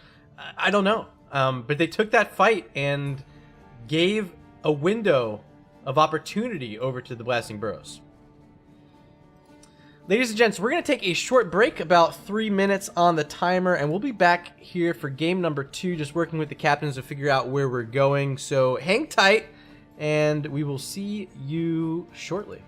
I don't know. But they took that fight and gave a window of opportunity over to the Blasting Burros. Ladies and gents, we're going to take a short break, about 3 minutes on the timer, and we'll be back here for game number 2, just working with the captains to figure out where we're going. So hang tight, and we will see you shortly.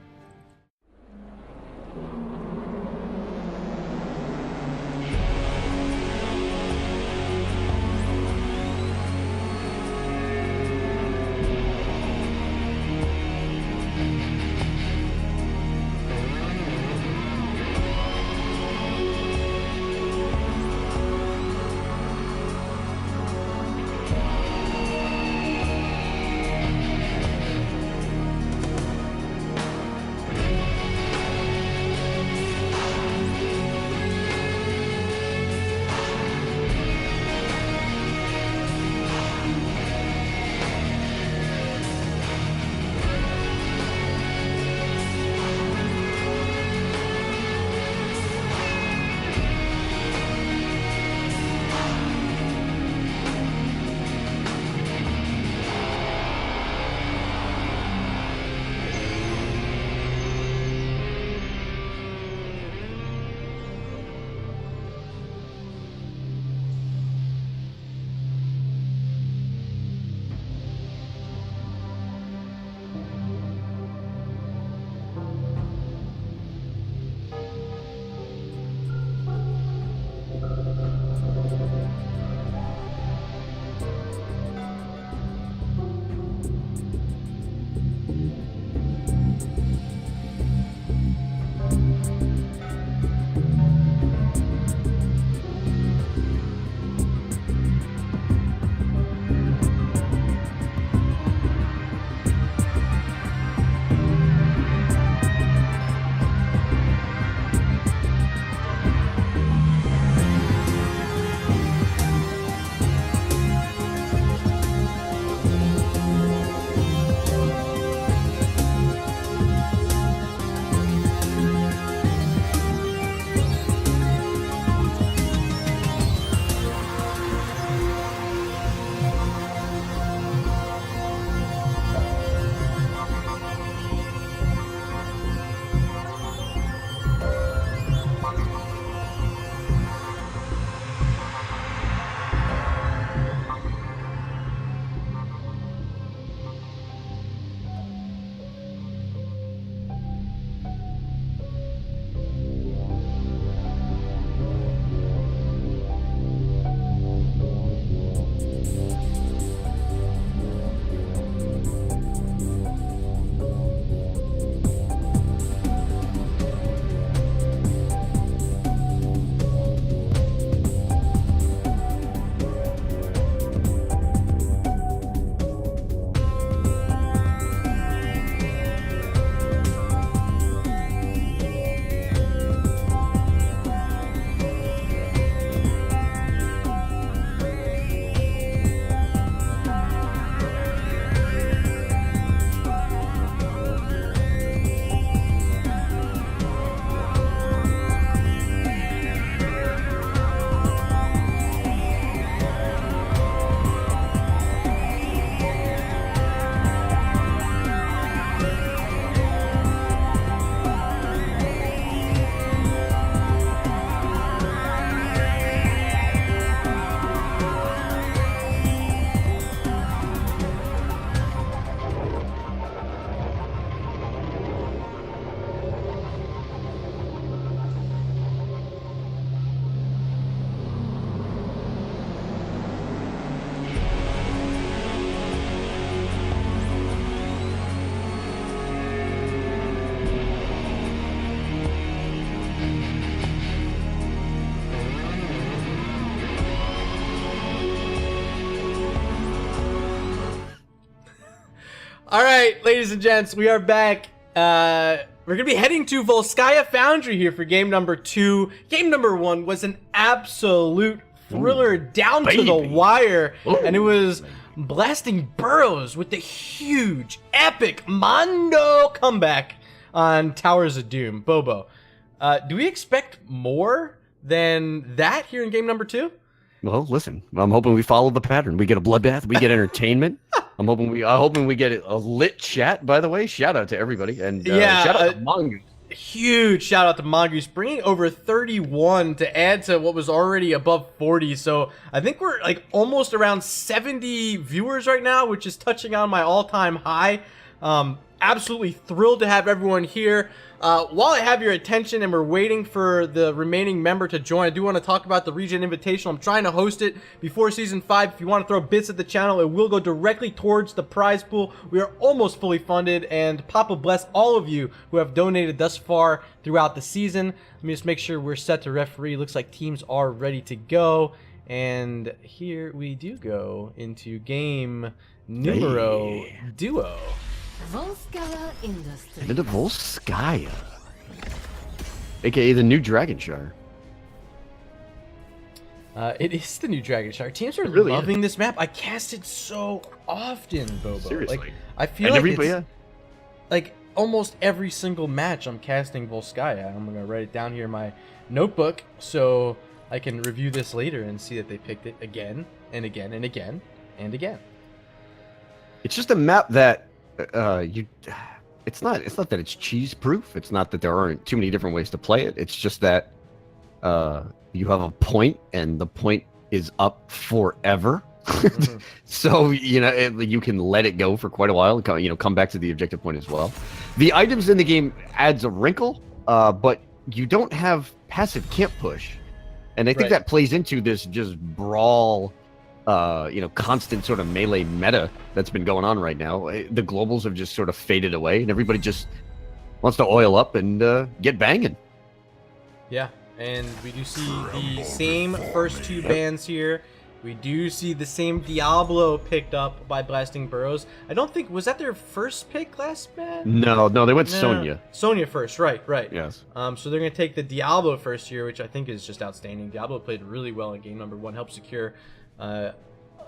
All right, ladies and gents, we are back. We're going to be heading to Volskaya Foundry here for game number 2. Game number 1 was an absolute thriller down to the wire, and it was Blasting Burros with the huge, epic Mondo comeback on Towers of Doom. Bobo, do we expect more than that here in game number 2? Well, listen, I'm hoping we follow the pattern. We get a bloodbath, we get entertainment. I'm hoping we get a lit chat. By the way, shout out to everybody, and shout out to Mongoose. Huge shout out to Mongoose, bringing over 31 to add to what was already above 40. So I think we're like almost around 70 viewers right now, which is touching on my all-time high. Absolutely thrilled to have everyone here. While I have your attention and we're waiting for the remaining member to join, I do want to talk about the Region Invitational. I'm trying to host it before Season 5. If you want to throw bits at the channel, it will go directly towards the prize pool. We are almost fully funded, and Papa bless all of you who have donated thus far throughout the season. Let me just make sure we're set to referee. Looks like teams are ready to go. And here we do go into game numero duo. Volskaya Industries. Into Volskaya, aka the new Dragonshire. It is the new Dragonshire. Teams are really loving this map. I cast it so often, Bobo. Seriously. Like, I feel And like it's, like almost every single match I'm casting Volskaya. I'm gonna write it down here in my notebook so I can review this later and see that they picked it again and again and again and again. It's just a map that it's not that it's cheese proof. It's not that there aren't too many different ways to play it. It's just that you have a point, and the point is up forever. So you can let it go for quite a while and come back to the objective point as well. The items in the game adds a wrinkle, but you don't have passive camp push, and I think that plays into this just brawl, constant sort of melee meta that's been going on right now. The globals have just sort of faded away, and everybody just wants to oil up and get banging. Yeah, and we do see the same first two bans here. We do see the same Diablo picked up by Blasting Burros. I don't think, was that their first pick last ban? No, they went Sonya. Sonya first, right. Yes. So they're going to take the Diablo first here, which I think is just outstanding. Diablo played really well in game number 1, helped secure a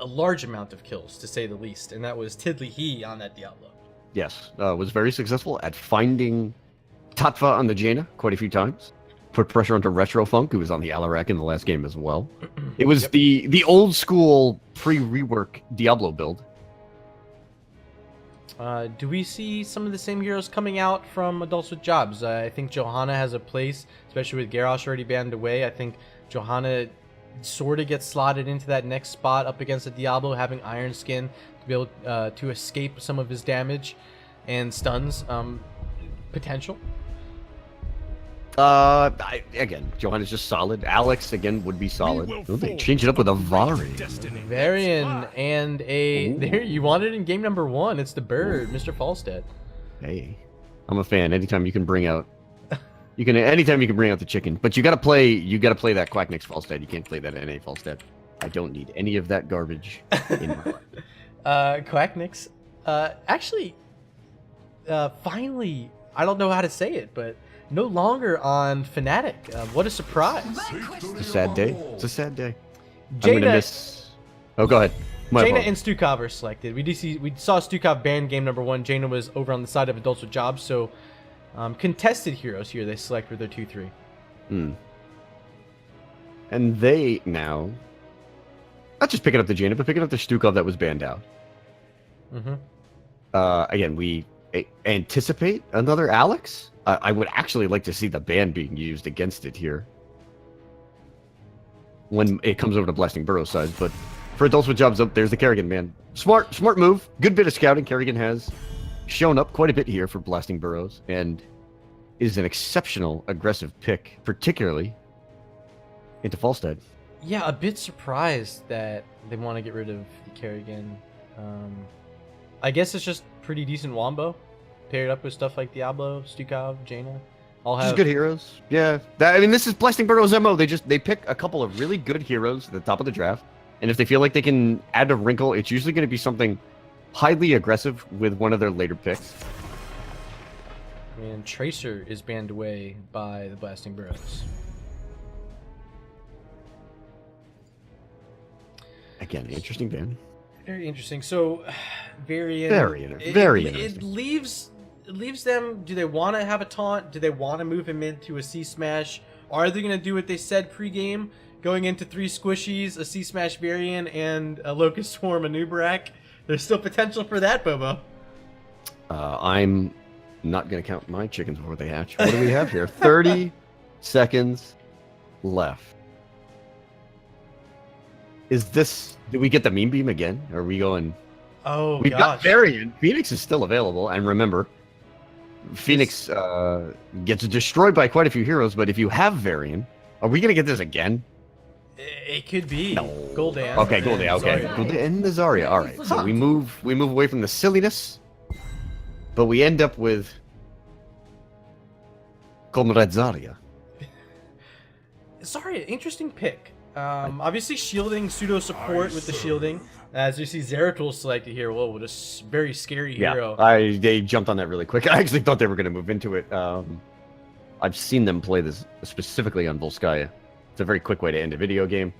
large amount of kills, to say the least, and that was Tiddly He on that Diablo. Yes, was very successful at finding Tatva on the Jaina quite a few times. Put pressure onto Retro Funk, who was on the Alarak in the last game as well. It was the old school pre-rework Diablo build. Do we see some of the same heroes coming out from Adults with Jobs? I think Johanna has a place, especially with Garrosh already banned away. I think Johanna sort of gets slotted into that next spot up against the Diablo, having Iron Skin to be able to escape some of his damage and stuns potential. Again, Johanna's just solid. Alex, again, would be solid. Oh, they change it up with a Vari. Varian and a... There, you want it in game number 1. It's the bird, Mr. Falstead. Hey, I'm a fan. Anytime you can bring out... anytime you can bring out the chicken. But you gotta play that Quacknix Falstead. You can't play that NA Falstead. I don't need any of that garbage in my life. Quacknix. Actually, finally, I don't know how to say it, but... no longer on Fnatic. What a surprise. It's a sad day. It's a sad day. Jaina, I'm gonna miss... Oh, go ahead. Jaina and Stukov are selected. We saw Stukov banned game number 1. Jaina was over on the side of Adults with Jobs, so contested heroes here they select for their 2-3. And they now... not just picking up the Jaina, but picking up the Stukov that was banned out. Again, we anticipate another Alex. I would actually like to see the ban being used against it here when it comes over to Blasting Burros side. But for Adults with Jobs, there's the Kerrigan, man. Smart move. Good bit of scouting. Kerrigan has shown up quite a bit here for Blasting Burros and is an exceptional aggressive pick, particularly into Falstead. Yeah, a bit surprised that they want to get rid of the Kerrigan. I guess it's just pretty decent wombo. Paired up with stuff like Diablo, Stukov, Jaina. All have just good heroes. Yeah. This is Blasting Burros' MO. They pick a couple of really good heroes at the top of the draft. And if they feel like they can add a wrinkle, it's usually going to be something highly aggressive with one of their later picks. And Tracer is banned away by the Blasting Burros. Again, interesting ban. Very interesting. So, Varian. Very It interesting. leaves them. Do they want to have a taunt? Do they want to move him into a C smash? Are they going to do what they said pregame, going into 3 squishies, a C smash Varian, and a Locust Swarm, a Nubarak? There's still potential for that, Bobo. I'm not going to count my chickens before they hatch. What do we have here? 30 seconds left. Did we get the meme beam again? Are we going? Oh, We've gosh. got Varian. Phoenix is still available. And remember, Phoenix gets destroyed by quite a few heroes. But if you have Varian, are we going to get this again? It could be. No. Gul'dan. Okay, Gul'dan. Okay, Zarya. Gul'dan and the Zarya. All right. So we move away from the silliness, but we end up with Comrade Zarya. Zarya, interesting pick. Obviously shielding, pseudo support with the shielding. As you see Zeratul selected here. Whoa, what a very scary hero. Yeah, they jumped on that really quick. I actually thought they were going to move into it. I've seen them play this specifically on Volskaya. It's a very quick way to end a video game.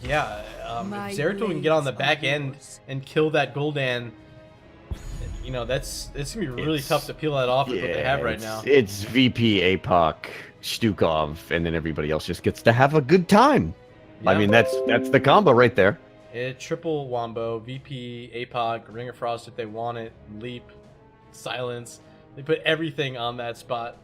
Yeah, if Zeratul can get on the back end and kill that Gul'dan, you know, it's going to be really tough to peel that off with what they have right now. It's VP, APOC, Stukov, and then everybody else just gets to have a good time. Yeah. I mean, that's the combo right there. Triple Wombo, VP, APOC, Ring of Frost if they want it, Leap, Silence. They put everything on that spot.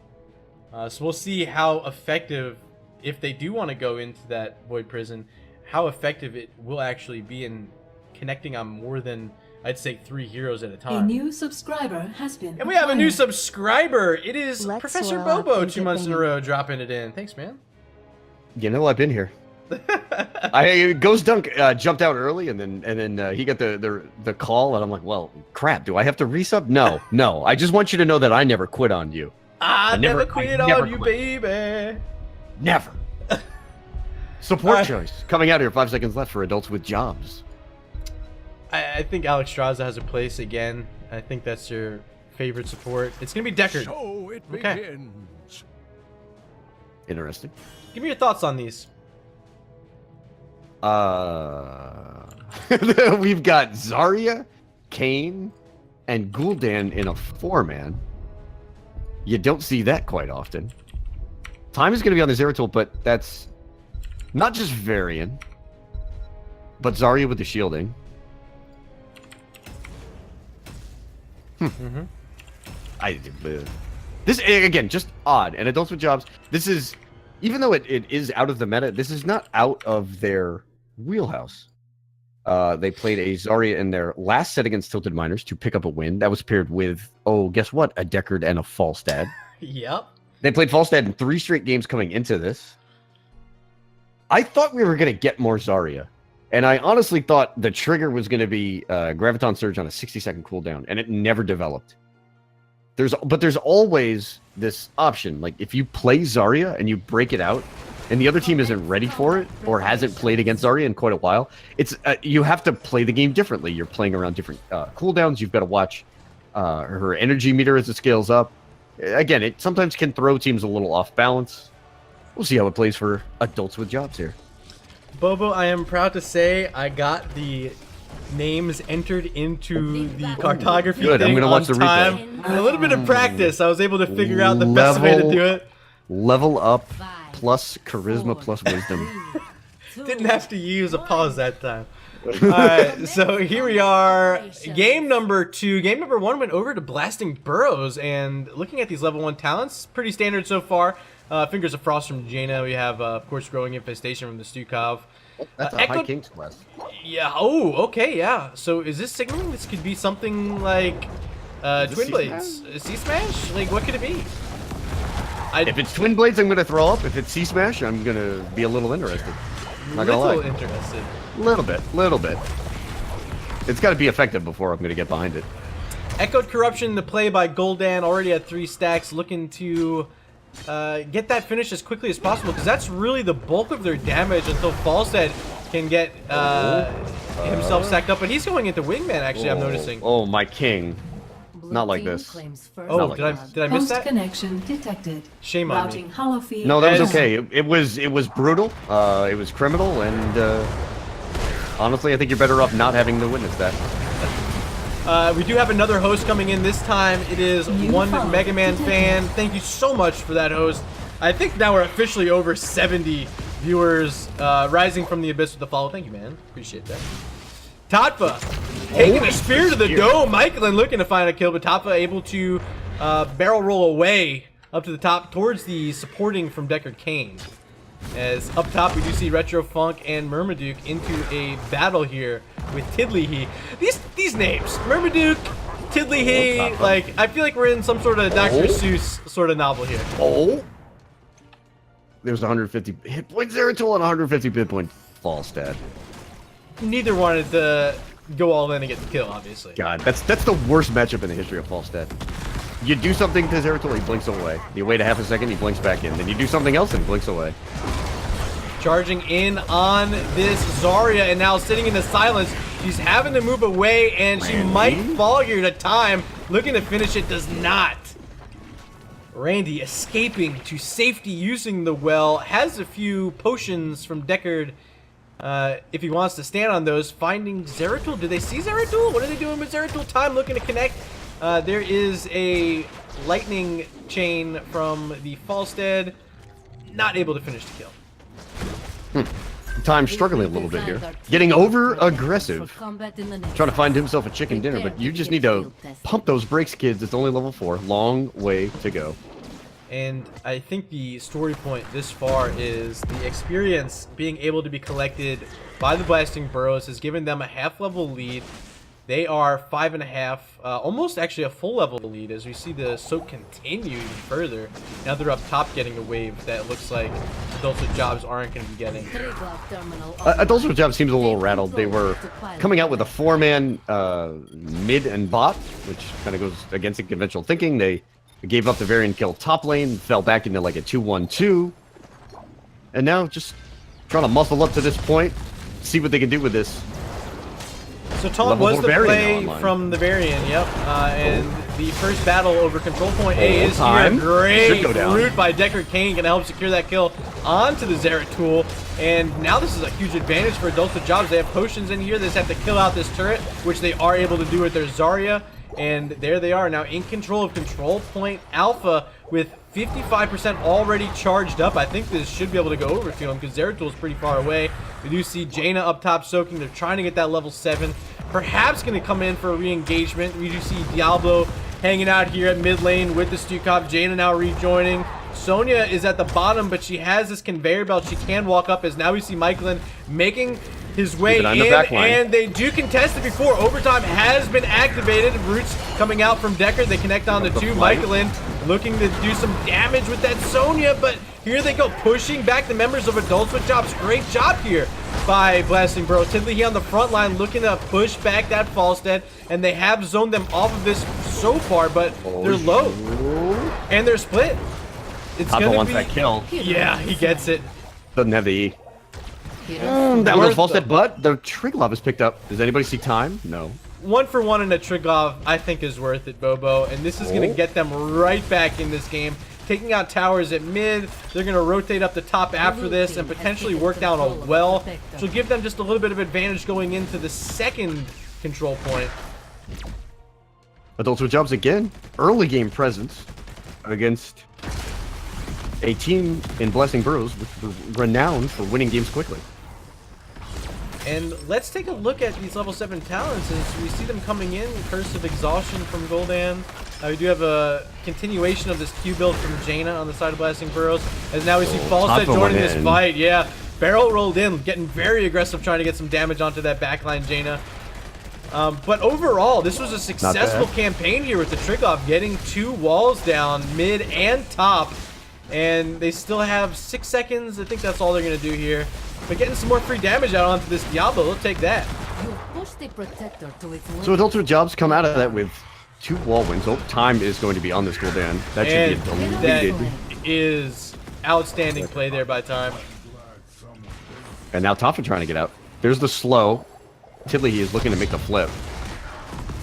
So we'll see how effective, if they do want to go into that Void Prison, how effective it will actually be in connecting on more than, I'd say, 3 heroes at a A time. new subscriber has been And we have a new acquired. subscriber. It is Let's Professor swirl up Bobo, and 2 get months in a banging. row, dropping it in. Thanks, man. You know, I've been here. Ghost Dunk jumped out early, and then he got the call, and I'm like, well, crap. Do I have to resub? No. I just want you to know that I never quit on you. I never I quit never on you, quit. baby. Never. Support choice coming out here. 5 seconds left for adults with jobs. I think Alex Straza has a place again. I think that's your favorite support. It's going to be Deckard. So it Okay. begins. Interesting. Give me your thoughts on these. We've got Zarya, Kane, and Gul'dan in a 4-man. You don't see that quite often. Time is going to be on the Zeratul, but that's not just Varian, but Zarya with the shielding. This again, just odd. And adults with jobs. This is, even though it is out of the meta, this is not out of their wheelhouse. They played a Zarya in their last set against Tilted Miners to pick up a win. That was paired with, guess what? A Deckard and a Falstad. Yep. They played Falstad in 3 straight games coming into this. I thought we were going to get more Zarya. And I honestly thought the trigger was going to be Graviton Surge on a 60-second cooldown, and it never developed. But there's always this option. Like, if you play Zarya and you break it out, and the other team isn't ready for it, or hasn't played against Zarya in quite a while, it's you have to play the game differently. You're playing around different cooldowns. You've got to watch her energy meter as it scales up. Again, it sometimes can throw teams a little off balance. We'll see how it plays for adults with jobs here. Bobo, I am proud to say I got the names entered into the cartography Good, I'm thing gonna on watch the replay. time. A little bit of practice, I was able to figure out the best way to do it. Level up plus charisma plus wisdom. Didn't have to use a pause that time. Alright, so here we are. Game number 2. Game number 1 went over to Blasting Burros, and looking at these level 1 talents, pretty standard so far. Fingers of Frost from Jaina. We have, of course, Growing Infestation from the Stukov. That's a high King's Quest. Yeah, okay, yeah. So is this signaling this could be something like Twin Blades? C-Smash? Like, what could it be? If it's Twin Blades, I'm going to throw up. If it's C-Smash, I'm going to be a little interested. Not gonna lie. Interested. Little bit. It's got to be effective before I'm going to get behind it. Echoed Corruption, the play by Gul'dan, already at 3 stacks, looking to get that finish as quickly as possible, because that's really the bulk of their damage until Falstad can get himself stacked up, but he's going into wingman. Actually, I'm noticing. Oh, my king. Not like this. Oh, Not like did I miss Host that? connection detected. Shame on Routing me. hollow feed. No, that was As- okay. It was brutal. It was criminal, and honestly, I think you're better off not having to witness that. We do have another host coming in. This time it is New one follow Mega Man detected. fan. Thank you so much for that, host. I think now we're officially over 70 viewers rising from the abyss with the follow. Thank you, man. Appreciate that. Tatfa taking a spear to the dome. Michaelin looking to find a kill, but Tatfa able to barrel roll away up to the top towards the supporting from Deckard Cain. As up top we do see Retro Funk and Murmaduke into a battle here with Tiddly-Hee. These names, Murmaduke, Tiddly-Hee, like I feel like we're in some sort of Dr. Seuss sort of novel here. Oh. There's 150 hit points there until 150 hit point fall stat. Neither wanted to go all in and get the kill, obviously. God, that's the worst matchup in the history of Falstad. You do something to Zeratul, he blinks away. You wait a half a second, he blinks back in. Then you do something else and he blinks away. Charging in on this Zarya, and now sitting in the silence. She's having to move away, and she might fall here to time. Looking to finish it, does not. Randy escaping to safety using the well. Has a few potions from Deckard if he wants to stand on those. Finding Zeratul. Do they see Zeratul? What are they doing with Zeratul? Time looking to connect. There is a lightning chain from the Falstead. Not able to finish the kill. Time struggling a little bit here. Getting over aggressive. Trying to find himself a chicken dinner, but you just need to pump those brakes, kids. It's only level 4. Long way to go. And I think the story point this far is the experience being able to be collected by the Blasting Burros has given them a half-level lead. They are 5.5, almost actually a full level lead as we see the soak continue even further. Now they're up top getting a wave that looks like Adults with Jobs aren't going to be getting. Adults with Jobs seems a little rattled. They were coming out with a 4-man mid and bot, which kind of goes against the conventional thinking. They gave up the Varian kill top lane, fell back into like a 2-1-2. And now just trying to muscle up to this point, see what they can do with this. So Tom Level was 4 the Varian play online. from the Varian, yep. And the first battle over Control Point A is time. here. Great Should go down. route by Deckard Cain, gonna help secure that kill onto the Zeratul. And now this is a huge advantage for Adults with Jobs. They have potions in here. They just have to kill out this turret, which they are able to do with their Zarya. And there they are now in control of Control Point Alpha with 55% already charged up. I think this should be able to go over to him because Zeratul is pretty far away. We do see Jaina up top soaking. They're trying to get that level 7. Perhaps going to come in for a re-engagement. We do see Diablo hanging out here at mid lane with the Stukov. Jaina now rejoining. Sonya is at the bottom, but she has this conveyor belt she can walk up as now we see Michaelin making his way in, and they do contest it before. Overtime has been activated. Roots coming out from Deckard. They connect on the 2. Michaelin looking to do some damage with that Sonya, but here they go, pushing back the members of Adults with Jobs. Great job here by Blasting Bro. Tiddly on the front line looking to push back that Falstead, and they have zoned them off of this so far, but they're low. And they're split. It's Papa wants be, that kill. Yeah, he gets it. Doesn't have the E. That was a Falstead, but the Triglav is picked up. Does anybody see time? No. 1 for 1 in a Triglav, I think, is worth it, Bobo. And this is going to get them right back in this game. Taking out towers at mid. They're going to rotate up the top after this and potentially work down a well. Which will give them just a little bit of advantage going into the second control point. Adults with Jobs again. Early game presence against a team in Blessing Burros which were renowned for winning games quickly. And let's take a look at these level 7 talents as we see them coming in. Curse of Exhaustion from Gul'dan. We do have a continuation of this Q build from Jaina on the side of Blasting Burros. As now we see Falstead joining this fight. Yeah, barrel rolled in, getting very aggressive, trying to get some damage onto that backline Jaina. But overall, this was a successful campaign here with the Triglav getting 2 walls down, mid and top. And they still have 6 seconds. I think that's all they're going to do here. But getting some more free damage out onto this Diablo, they'll take that. So Adults with Jobs come out of that with 2 wall wins. Oh, time is going to be on this Gul'dan. That should be deleted. That is outstanding play there by time. And now Toph trying to get out. There's the slow. Tiddly is looking to make the flip.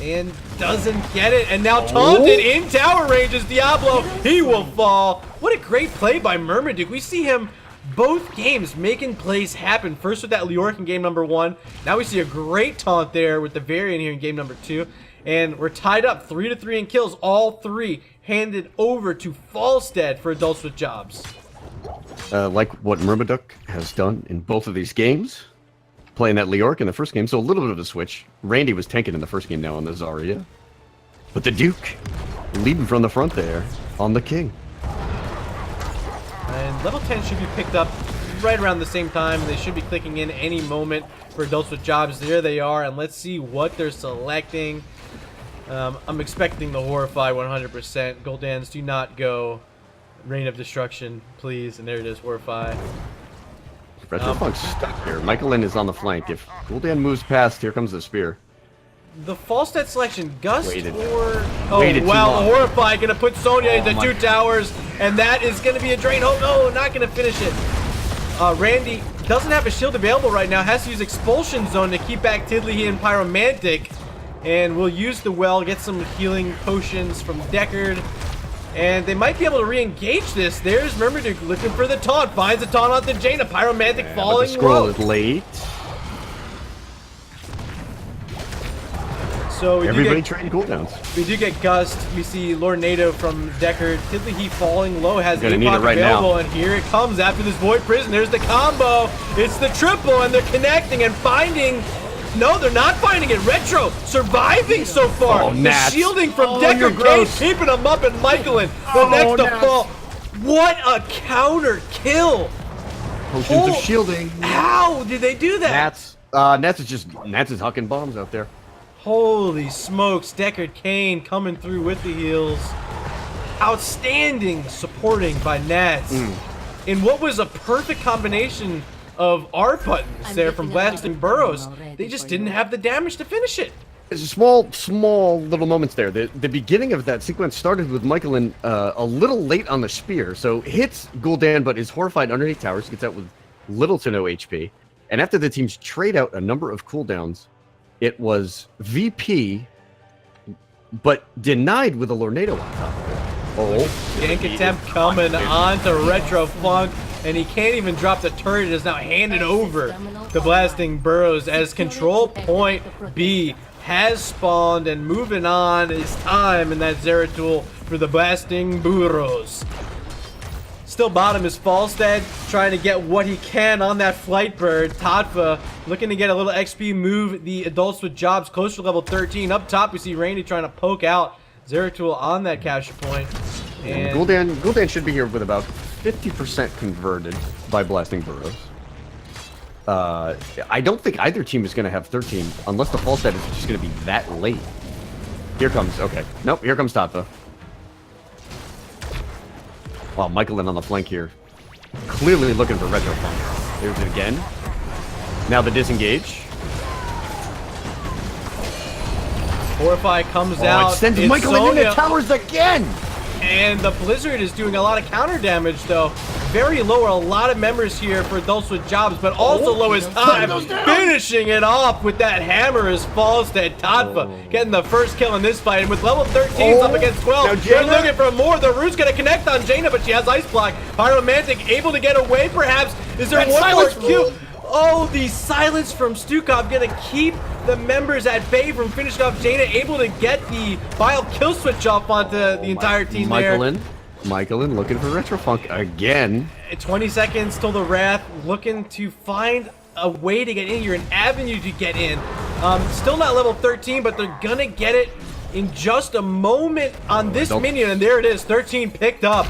And doesn't get it, and now taunted in tower range is Diablo. He will fall. What a great play by Myrmidon. We see him both games making plays happen. First with that Leoric in game number 1. Now we see a great taunt there with the variant here in game number 2. And we're tied up 3-3 in kills. All 3 handed over to Falstead for Adults with Jobs. Like what Myrmidon has done in both of these games. Playing that Leoric in the first game, so a little bit of a switch. Randy was tanking in the first game now on the Zarya. But the Duke leading from the front there on the King. And level 10 should be picked up right around the same time. They should be clicking in any moment for Adults with Jobs. There they are, and let's see what they're selecting. I'm expecting the Horrify 100%. Goldans, do not go. Reign of Destruction, please. And there it is, Horrify. Retrofunk's stuck here. Michaelin is on the flank. If Gul'dan moves past, here comes the spear. The Falstead selection, Gust Waited. or... Waited Oh, too wow, long. Horrify going to put Sonya into my 2 towers, and that is going to be a drain. Oh, no, not going to finish it. Randy doesn't have a shield available right now. Has to use Expulsion Zone to keep back Tiddly and Pyromantic. And we'll use the well, get some healing potions from Deckard. And they might be able to re-engage this. There's Myrmidon looking for the taunt. Finds a taunt onto Jaina. Pyromantic But falling the scroll low. is late. So we Everybody do trading cooldowns. we do get Gust. We see Lord Nato from Deckard. Tiddly he falling low. Has Gonna need it APOC right available. now. And here it comes after this Void Prison. There's the combo. It's the triple. And they're connecting and finding... No, they're not finding it. Retro surviving so far. Oh, the Nats. shielding from Oh, you're Deckard Kane gross. keeping him up, and Michaelin the Oh, next to Nats. fall. What a counter kill! Potions Oh. of shielding. How did they do that? Nats is hucking bombs out there. Holy smokes, Deckard Kane coming through with the heals. Outstanding supporting by Nats. In what was a perfect combination of R buttons there from blasting Burros. They just didn't have the damage to finish it. There's small little moments there. The beginning of that sequence started with Michaelin a little late on the spear, so hits Gul'dan but is horrified underneath towers, gets out with little to no HP. And after the teams trade out a number of cooldowns, it was VP, but denied with a Lornado on top of it. Oh, Gank attempt coming on to Retro Funk, and he can't even drop the turret. It is now handed over to Blasting Burros as control point B has spawned, and moving on is time in that Zeratul for the Blasting Burros. Still bottom is Falstead, trying to get what he can on that Flight Bird. Tadfa looking to get a little XP, move the Adults with Jobs closer to level 13. Up top, we see Randy trying to poke out Zeratul on that capture point. And Gul'dan should be here with about 50% converted by Blasting Burros. I don't think either team is going to have 13 unless the Falstead is just going to be that late. Here comes, okay. Nope, here comes Tadfa. Wow, Michaelin on the flank here. Clearly looking for Retro Funk. There's it again. Now the disengage. Horrify comes Oh, out. it sends It's Michaelin into Sonya, towers again! and the Blizzard is doing a lot of counter damage though. Very low are a lot of members here for Adults with Jobs, but also low is time. Finishing it off with that hammer is Falstead. Tadfa getting the first kill in this fight, and with level 13s up against 12, Now they're Jaina- looking for more. The root's gonna connect on Jaina, but she has Ice Block. Pyromantic able to get away perhaps. Is there That one more silence kill? rule. Oh, the silence from Stukov gonna keep the members at bay from finishing off Jaina, able to get the Vile kill switch off onto the entire team there. Michaelin looking for Retrofunk again. 20 seconds till the Wrath, looking to find a way to get in here, an avenue to get in. Still not level 13, but they're gonna get it in just a moment on this minion, and there it is, 13 picked up.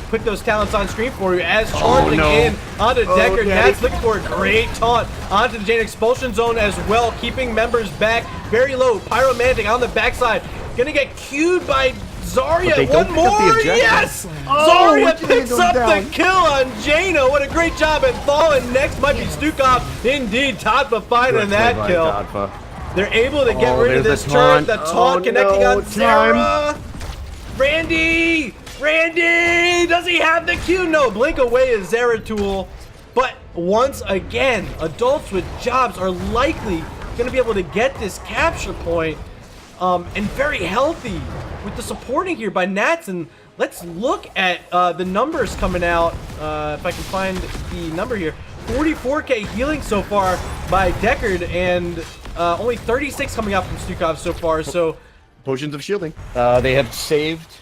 Put those talents on screen for you as charging in onto Deckard. Nats looking for a great taunt onto the Jane Expulsion Zone as well, keeping members back very low. Pyromantic on the backside, gonna get queued by Zarya. But they One don't pick up the more, objective. yes! Oh, Zarya Jaina picks goes up down. the kill on Jaina. What a great job at falling. Next might be Stukov. Indeed, Tadfa finding that kill. They're able to get rid of there's this the turret. taunt. The taunt connecting no, on Sarah. Randy! Randy! Does he have the Q? No, blink away is Zeratul. But once again. Adults with jobs are likely going to be able to get this capture point, and very healthy with the supporting here by Nats. And let's look at the numbers coming out. If I can find the number here. 44k healing so far by Deckard, and only 36 coming out from Stukov so far. So Potions of shielding. They have saved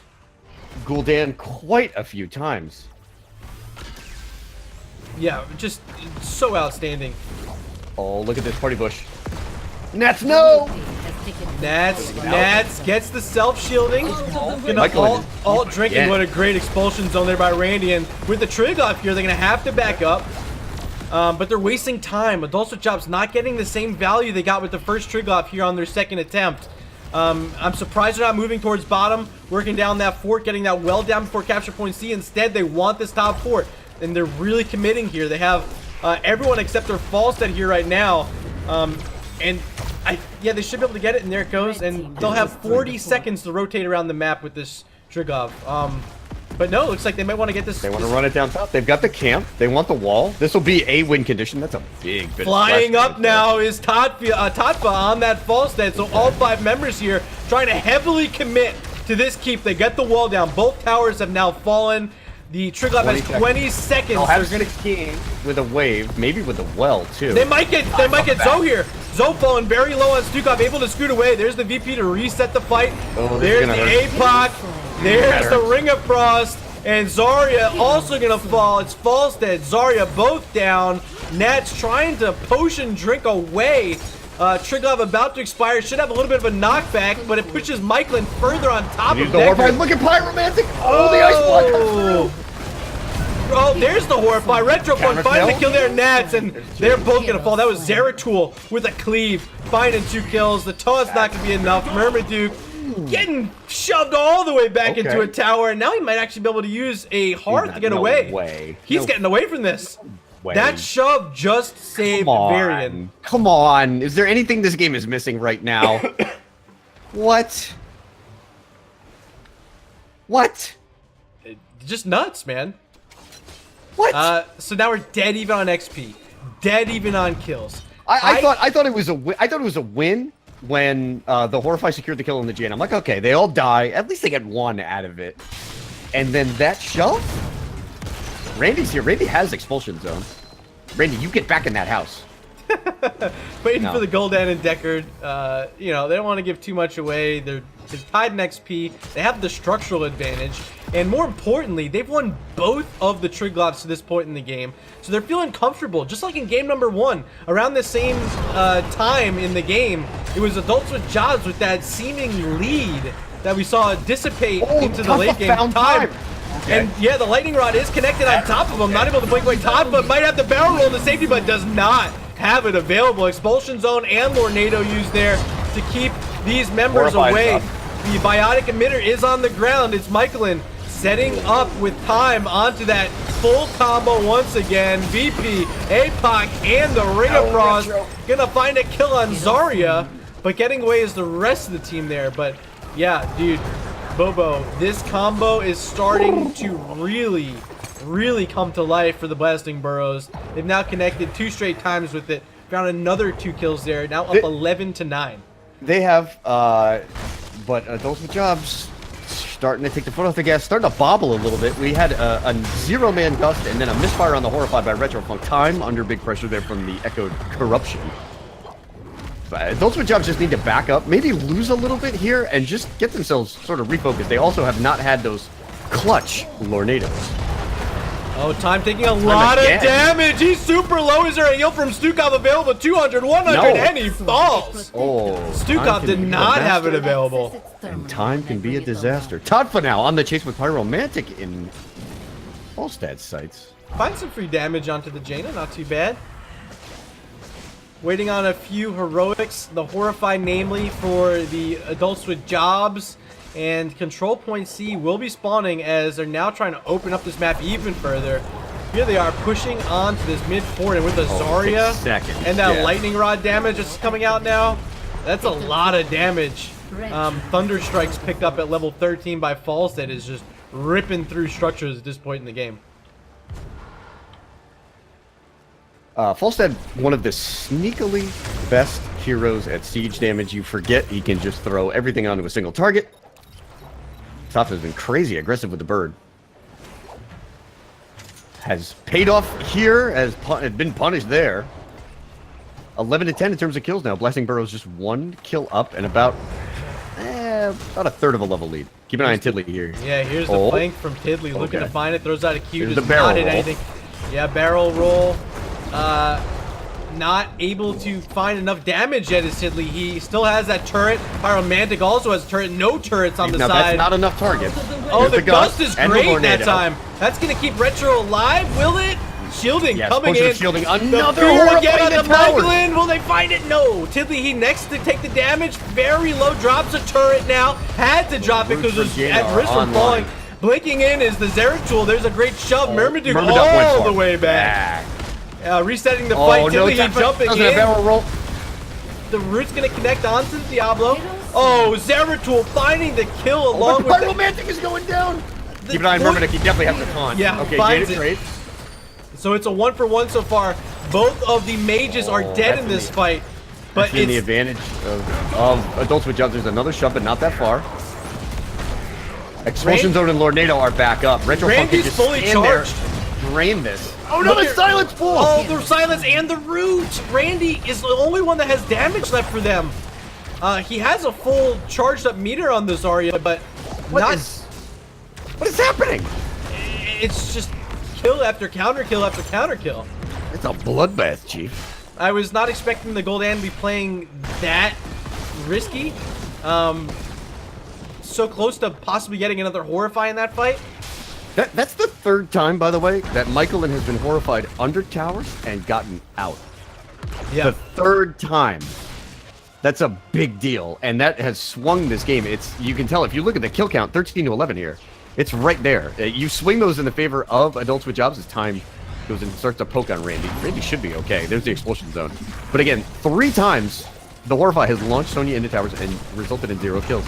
Gul'dan quite a few times. yeah, just so outstanding. Oh, look at this party bush. Nats, no! Nats gets the self-shielding. Gonna Michael alt drinking. again. What a great expulsion zone there by Randy. And with the Triglav here, they're gonna have to back up. But they're wasting time. Adults with jobs not getting the same value they got with the first Triglav here on their second attempt. I'm surprised they're not moving towards bottom, working down that fort, getting that well down before capture point C. Instead, they want this top fort, and they're really committing here. They have everyone except their Falstead here right now. And yeah, they should be able to get it, and there it goes. And they'll have 40 seconds to rotate around the map with this Triglav. But no, looks like they might want to get this. They want to run it down top. They've got the camp. They want the wall. This will be a win condition. That's a big bit Flying of up now is Tatva on that Falstead. So all 5 members here trying to heavily commit to this keep. They get the wall down. Both towers have now fallen. The Triglav has 20 seconds. They'll have 16 with a wave, maybe with a well too. They might get Zoe here. Zoe falling very low on Stukov, able to scoot away. There's the VP to reset the fight. Oh, there's the APOC. There's the Ring of Frost. And Zarya also gonna fall. It's Falstead, Zarya both down. Nats trying to potion drink away. Triglav about to expire. Should have a little bit of a knockback, but it pushes Michaelin further on top of Deckard. Look at Pyromantic. Oh, the ice block comes through. Oh, there's the Horrify. Retro point finding the kill there, Nats, and they're both gonna fall. That was Zeratul with a cleave, finding 2 kills. The taunt's not gonna be enough. Marmaduke getting shoved all the way back into a tower, and now he might actually be able to use a hearth to get away. He's getting away from this. That shove just saved Varian. Come on. Is there anything this game is missing right now? What? What? Just nuts, man. What? So now we're dead even on XP, dead even on kills. I thought it was a win. I thought it was a win when the Horrify secured the kill in the Jane. I'm like, okay, they all die. At least they get 1 out of it. And then that shove? Randy's here. Randy has expulsion zone. Randy, you get back in that house. Waiting for the Gul'dan and Deckard. You know, they don't want to give too much away. They're tied in XP. They have the structural advantage. And more importantly, they've won both of the Triglavs to this point in the game. So they're feeling comfortable. Just like in game number 1, around the same time in the game, it was Adults with Jobs with that seeming lead that we saw dissipate into the late game time. Okay. And yeah, the lightning rod is connected on top of him. Not able to blink away top, but might have the barrel roll in the safety, but does not have it available. Expulsion zone and Lornado used there to keep these members away. The biotic emitter is on the ground. It's Michaelin setting up with time onto that full combo once again. VP, APOC, and the Ring of Frost gonna find a kill on Zarya, but getting away is the rest of the team there. But yeah, dude, Bobo, this combo is starting to really come to life for the Blasting Burros. They've now connected 2 straight times with it. Found another 2 kills there. Now up 11-9. They have, but Adults with Jobs starting to take the foot off the gas, starting to bobble a little bit. We had a 0-man gust and then a misfire on the Horrified by Retrofunk. Time under big pressure there from the Echoed Corruption. But Adults with Jobs just need to back up, maybe lose a little bit here, and just get themselves sort of refocused. They also have not had those clutch Lornados. Oh, Time taking a lot of damage. He's super low. Is there a heal from Stukov available? 200, 100, and he falls. Oh, Stukov did not have it available. And Time can be a disaster. Totfa now on the chase with Pyromantic in Falstad's sights. Find some free damage onto the Jaina, not too bad. Waiting on a few heroics, the Horrify namely for the Adults with Jobs, and Control Point C will be spawning as they're now trying to open up this map even further. Here they are pushing on to this mid fort, and with a Zarya and that lightning rod damage that's coming out now, that's a lot of damage. Thunder Strikes picked up at level 13 by Falstead is just ripping through structures at this point in the game. Falstad, one of the sneakily best heroes at siege damage. You forget he can just throw everything onto a single target. Saf has been crazy aggressive with the bird. Has paid off here, has been punished there. 11 to 10 in terms of kills now. Blasting Burros just 1 kill up and about a third of a level lead. Keep an eye on Tiddly here. Yeah, here's the flank from Tiddly, looking to find it, throws out a Q, Here's does the barrel not hit roll. anything. Yeah, barrel roll. Not able to find enough damage yet as Tiddly. He still has that turret. Pyromantic also has a turret. No turrets on the Now side. that's not enough targets. Oh, Here's the gust is and the great that tornado. time. That's going to keep Retro alive, will it? Shielding Yes, coming potion in. of shielding. The Another fear horrifying again on the towers. Magdalene. Will they find it? No. Tiddly, he next to take the damage. Very low. Drops a turret now. Had to drop it because it was at risk from falling. Blinking in is the Zeratul. There's a great shove. Myrmidon all the way back. Resetting the fight. Tiddly, he jumping in. Barrel roll. The root's going to connect onto the Diablo. Oh, Zeratul finding the kill along with Pyromantic is going down. Keep an eye on Myrmidon. He definitely has the taunt. Yeah, okay, finds Jada it. trade. So it's a 1-for-1 so far. Both of the mages are dead in this fight. But In the it's advantage of Adults with Jobs. There's another shove, but not that far. Expulsion Zone and Lordnado are back up. Retro Funk can Randy's just fully stand there, charged. drain this. Oh no, Look the at- silence pool! Oh, the silence and the root. Randy is the only one that has damage left for them. He has a full charged up meter on this Zarya, but What is happening? it's just kill after counter kill after counter kill. It's a bloodbath, Chief. I was not expecting the Goldan to be playing that risky. So close to possibly getting another Horrify in that fight. That's the third time, by the way, that Michaelin has been horrified under towers and gotten out. Yeah. The third time. That's a big deal, and that has swung this game. You can tell if you look at the kill count, 13 to 11 here. It's right there. You swing those in the favor of Adults with Jobs as time goes and starts to poke on Randy. Randy should be okay. There's the expulsion zone. But again, 3 times the Horrify has launched Sonya into towers and resulted in 0 kills.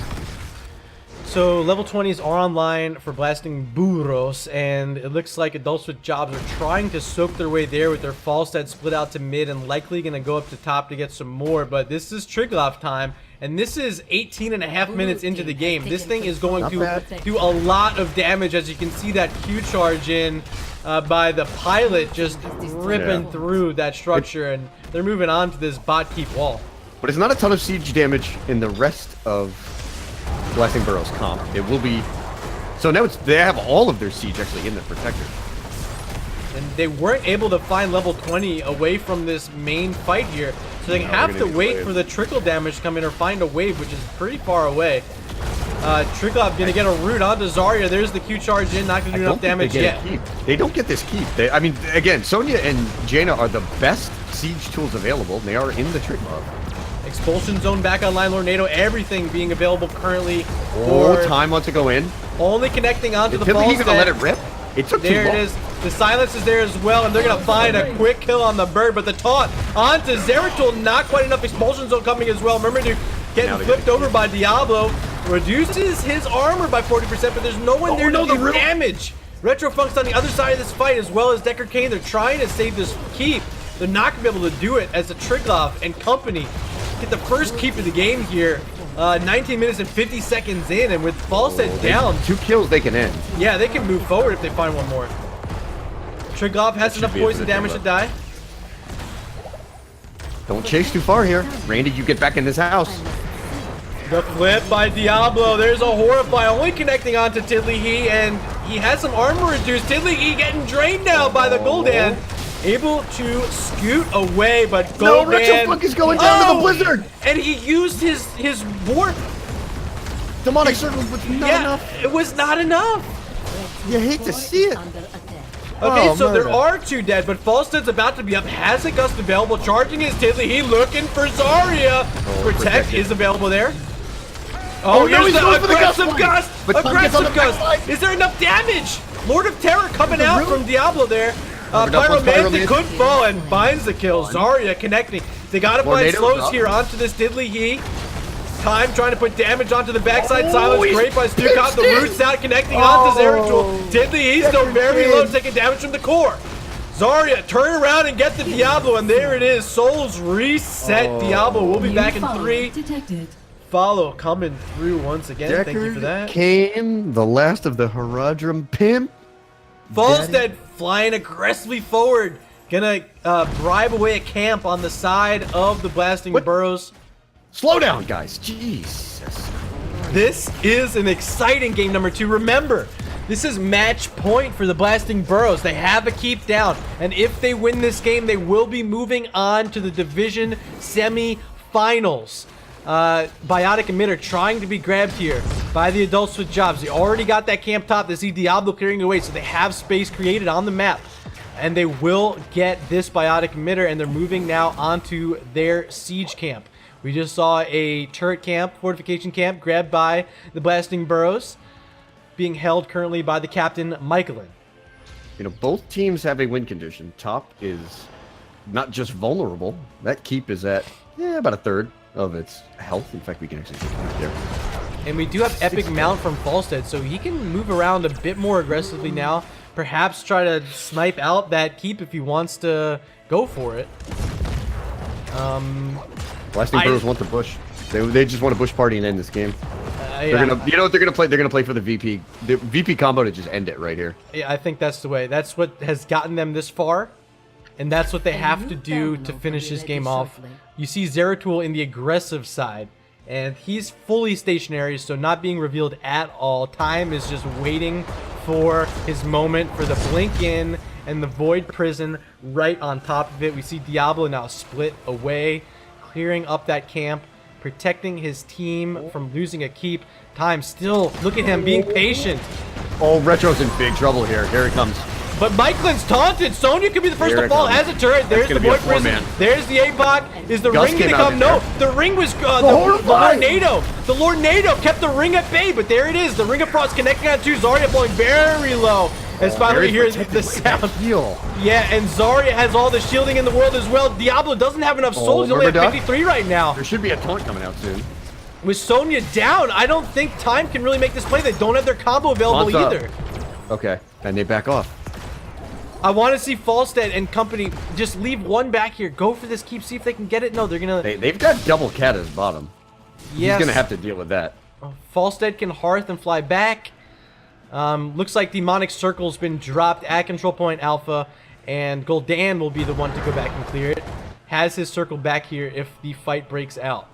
So level 20s are online for blasting Burros, and it looks like Adults with Jobs are trying to soak their way there with their Falstad split out to mid and likely going to go up to top to get some more. But this is Triglav time, and this is 18.5 minutes into the game. This thing is going to do a lot of damage, as you can see that Q charge in by the pilot just ripping through that structure, and they're moving on to this bot keep wall. But it's not a ton of siege damage in the rest of Blasting Burrows comp. It will be... So now they have all of their siege actually in the protector. And they weren't able to find level 20 away from this main fight here. So they have to wait for the trickle damage to come in or find a wave, which is pretty far away. Triglav gonna get a root onto Zarya. There's the Q charge in, not gonna do enough damage yet. They don't get this keep. I mean, again, Sonya and Jaina are the best siege tools available. They are in the Triglav. Expulsion zone back online, Lornado, everything being available currently. Oh, time wants to go in. Only connecting onto the He's Falstad. gonna let it rip. It took too There long. it is. The silence is there as well, and they're going to find a quick kill on the bird, but the taunt onto Zeratul, not quite enough. Expulsion zone coming as well. Myrmidon getting flipped over by Diablo. Reduces his armor by 40%, but there's no one there to do damage. Retrofunk's on the other side of this fight, as well as Decker Kane. They're trying to save this keep. They're not going to be able to do it as the Triglav and company get the first keep of the game here. 19 minutes and 50 seconds in, and with Falstad down, 2 kills they can end. yeah, they can move forward if they find one more. Triglav has enough poison damage to die. Don't chase too far here. Randy, you get back in this house. The flip by Diablo. There's a Horrify only connecting onto Tiddly He, and he has some armor reduced. Tiddly He getting drained now by the Goldan. Able to scoot away, but Goldan... No, Retrofunk is going down to the blizzard! And he used his warp. Demonic Circle was not enough. It was not enough. You hate to see it. Okay, Oh, so there murder. are 2 dead, but Falstad's about to be up. Has a gust available, charging his Tiddly. He looking for Zarya. Protect is available there. Oh, no, here's he's going the for the gust aggressive line. gust. But Tom gets on the Aggressive gust. backside. Is there enough damage? Lord of Terror coming The out root. from Diablo there. Covered up on Pyromantic Pyromantic. could fall and finds the kill. Zarya connecting. They gotta find Lornado slows up. here onto this Tiddly He. Time trying to put damage onto the backside. Silence he's great by Stukat. The pinched in. roots out connecting onto Zeratul. Tiddly He's still very low, taking damage from the core. Zarya, turn around and get the Diablo, and there it is. Souls reset. Diablo will be New back in follow 3. detected. Follow coming through once again. Thank you for that. Came the last of the Haradrim pimp. Falstead flying aggressively forward. Gonna bribe away a camp on the side of the Blasting Burros. Slow down, guys. Jesus. This is an exciting game number 2. Remember, this is match point for the Blasting Burros. They have a keep down, and if they win this game, they will be moving on to the division semi-finals. Biotic Emitter trying to be grabbed here by the adults with jobs. They already got that camp top. They see Diablo clearing away, so they have space created on the map. And they will get this Biotic Emitter, and they're moving now onto their siege camp. We just saw a turret camp, fortification camp, grabbed by the Blasting Burros, being held currently by the captain, Michaelin. You know, both teams have a win condition. Top is not just vulnerable. That keep is at, about a third of its health. In fact, we can actually take it right there. And we do have Epic Mount from Falstead, so he can move around a bit more aggressively now. Perhaps try to snipe out that keep if he wants to go for it. Blasting Burros want the bush. They just want a bush party and end this game. They're gonna, you know what they're gonna play? They're gonna play for the VP. The VP combo to just end it right here. Yeah, I think that's the way. That's what has gotten them this far, and that's what they have to do to finish this game off. You see Zeratul in the aggressive side, and he's fully stationary, so not being revealed at all. Time is just waiting for his moment for the blink in and the void prison right on top of it. We see Diablo now split away, clearing up that camp, protecting his team from losing a keep. Time still, look at him being patient. Oh, Retro's in big trouble here. Here he comes. But Michaelin's taunted. Sonya could be the first Here to it fall comes. as a turret. There's the gonna be a void prison. four-man. There's the APOC. Is the Gus ring gonna came out come? in No, there. the ring was Lord the Lornado. The Lornado kept the ring at bay, but there it is. The Ring of Frost connecting on 2. Zarya falling very low. As finally hears the sound. Heal. Yeah, and Zarya has all the shielding in the world as well. Diablo doesn't have enough souls. He's only at remember, Doc? 53 right now. There should be a taunt coming out soon. With Sonya down, I don't think Time can really make this play. They don't have their combo available Taunt's either. Okay, and they back off. I want to see Falstead and company just leave one back here. Go for this keep, see if they can get it. No, they're going to... They've got double cat as bottom. Yes. He's going to have to deal with that. Falstead can hearth and fly back. Looks like Demonic Circle's been dropped at control point alpha, and Gul'dan will be the one to go back and clear it. Has his circle back here if the fight breaks out.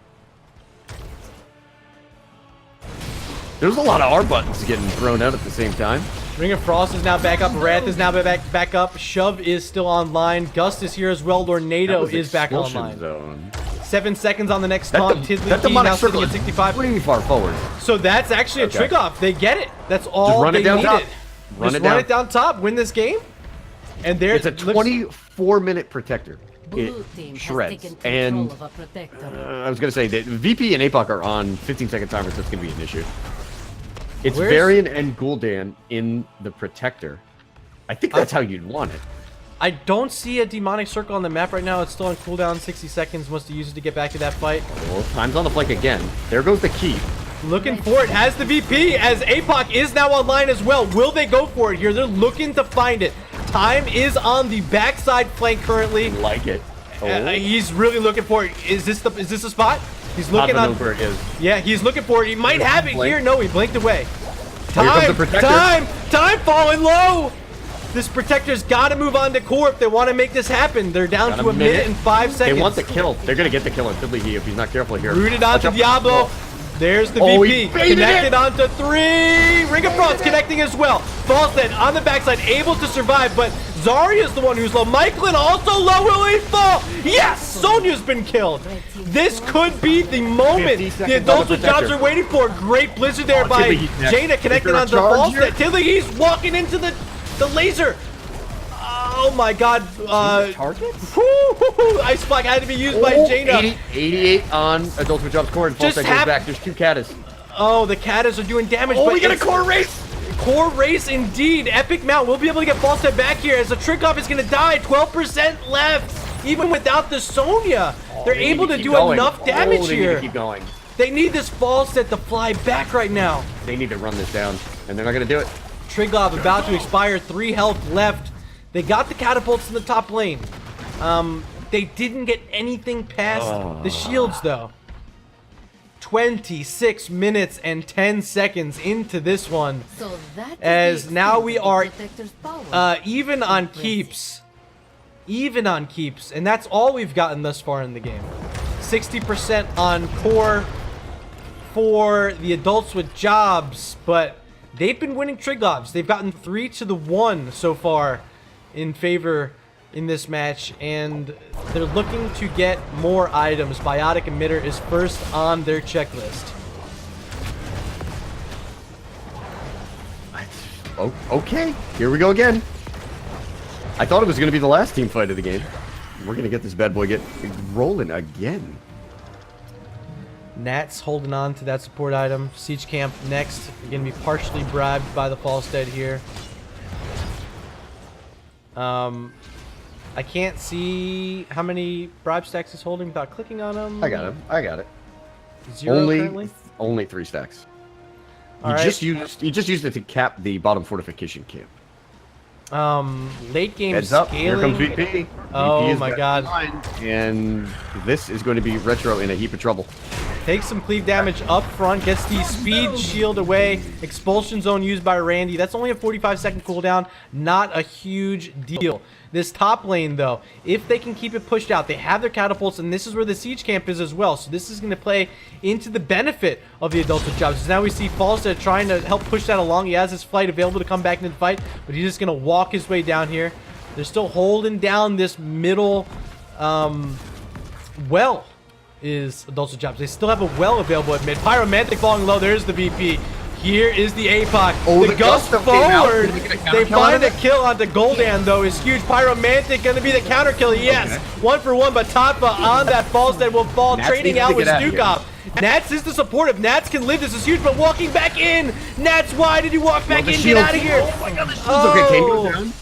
There's a lot of R buttons getting thrown out at the same time. Ring of Frost is now back up. Wrath is now back up. Shove is still online. Gust is here as well. Lornado is back online. Zone. 7 seconds on the next taunt. That Tidley demonic now sitting circle at is 65. pretty far forward. So that's actually a trick off. They get it. That's all run it they down needed. top. Run Just it down. run it down top. Win this game. And there It's a 24-minute protector. Blue team has shreds. taken And control of a protector. I was going to say that VP and APOC are on 15-second timers. That's going to be an issue. It's Where's- Varian and Gul'dan in the protector. I think that's how you'd want it. I don't see a demonic circle on the map right now. It's still on cooldown. 60 seconds. Must use it to get back to that fight. Well, time's on the flank again. There goes the key. Looking for it. Has the VP as APOC is now online as well. Will they go for it here? They're looking to find it. Time is on the backside flank currently. Like it. He's really looking for it. Is this the spot? He's looking Papa on. knows where it is. Yeah, he's looking for it. He might have it Blink. here. No, he blinked away. Here comes the Time, protector. time falling low. This protector's got to move on to core if they want to make this happen. They're down Got to a minute and 5 seconds. They want the kill. They're going to get the kill on Fiddly if he's not careful here. Rooted onto Watch out. Diablo. There's the Oh, VP. he baited Connected it. onto 3. Ring of Frost connecting as well. Falstead on the backside, able to survive, but Zarya's the one who's low. Michaelin also low. Will he fall? Yes! Sonya's been killed. This could be the moment 50 the seconds adults on the with jobs protector. are waiting for. Great blizzard there by Tidley, he's next. Jaina Is connected there a onto charge here? Falstead. Tidley, he's walking into the laser. Oh my god. Target? Ice Block had to be used by Jaina. 88 on Adults with Jobs core and Just False goes have- back. There's 2 Catas. Oh, the Katas are doing damage. Oh, but we got a it's- core race! Core race indeed. Epic Mount will be able to get Falstead back here as the trick off is going to die. 12% left. Even without the Sonya, they're They able need to keep do going. enough damage They need to here. keep going. They need this Falstead to fly back right now. They need to run this down, and they're not going to do it. Triglav about to expire. 3 health left. They got the catapults in the top lane. They didn't get anything past the shields, though. 26 minutes and 10 seconds into this one. So that As now we are power. even on keeps. Even on keeps. And that's all we've gotten thus far in the game. 60% on core for the adults with jobs. But they've been winning Triglobs. They've gotten 3-1 so far in favor in this match, and they're looking to get more items. Biotic Emitter is first on their checklist. Oh, okay, here we go again. I thought it was going to be the last team fight of the game. We're going to get this bad boy rolling again. Nats holding on to that support item. Siege Camp next. Going to be partially bribed by the Falstead here. I can't see how many bribe stacks he's holding without clicking on them. I got him. I got it. 0 currently. Only 3 stacks. All You right. just used it to cap the bottom fortification camp. Late game Heads up! Here comes scaling. VP. Oh VP is my back God. online, and this is going to be Retro in a heap of trouble. Takes some cleave damage up front, gets the speed shield away. Expulsion zone used by Randy. That's only a 45-second cooldown. Not a huge deal. This top lane, though, if they can keep it pushed out, they have their catapults, and this is where the siege camp is as well. So this is going to play into the benefit of the adults with jobs. So now we see Falstead trying to help push that along. He has his flight available to come back into the fight, but he's just going to walk his way down here. They're still holding down this middle well. Is adults with jobs. They still have a well available at mid. Pyromantic falling low. There's the VP. Here is the APOC. Oh, the the gust Gusto came out. forward. Did we get a counter They kill out find of a it? kill onto Goldan, though, is huge. Pyromantic going to be the counter kill. Yes. Okay. 1 for 1, but Tatva on that Falstead will fall. Nats Trading needs to out with get out of here. Stukov. Nats is the support. If Nats can live, this is huge, but walking back in. Nats, why did he walk back the in? Get shields. out of here. Oh my God, the shields. Okay, Kane goes down.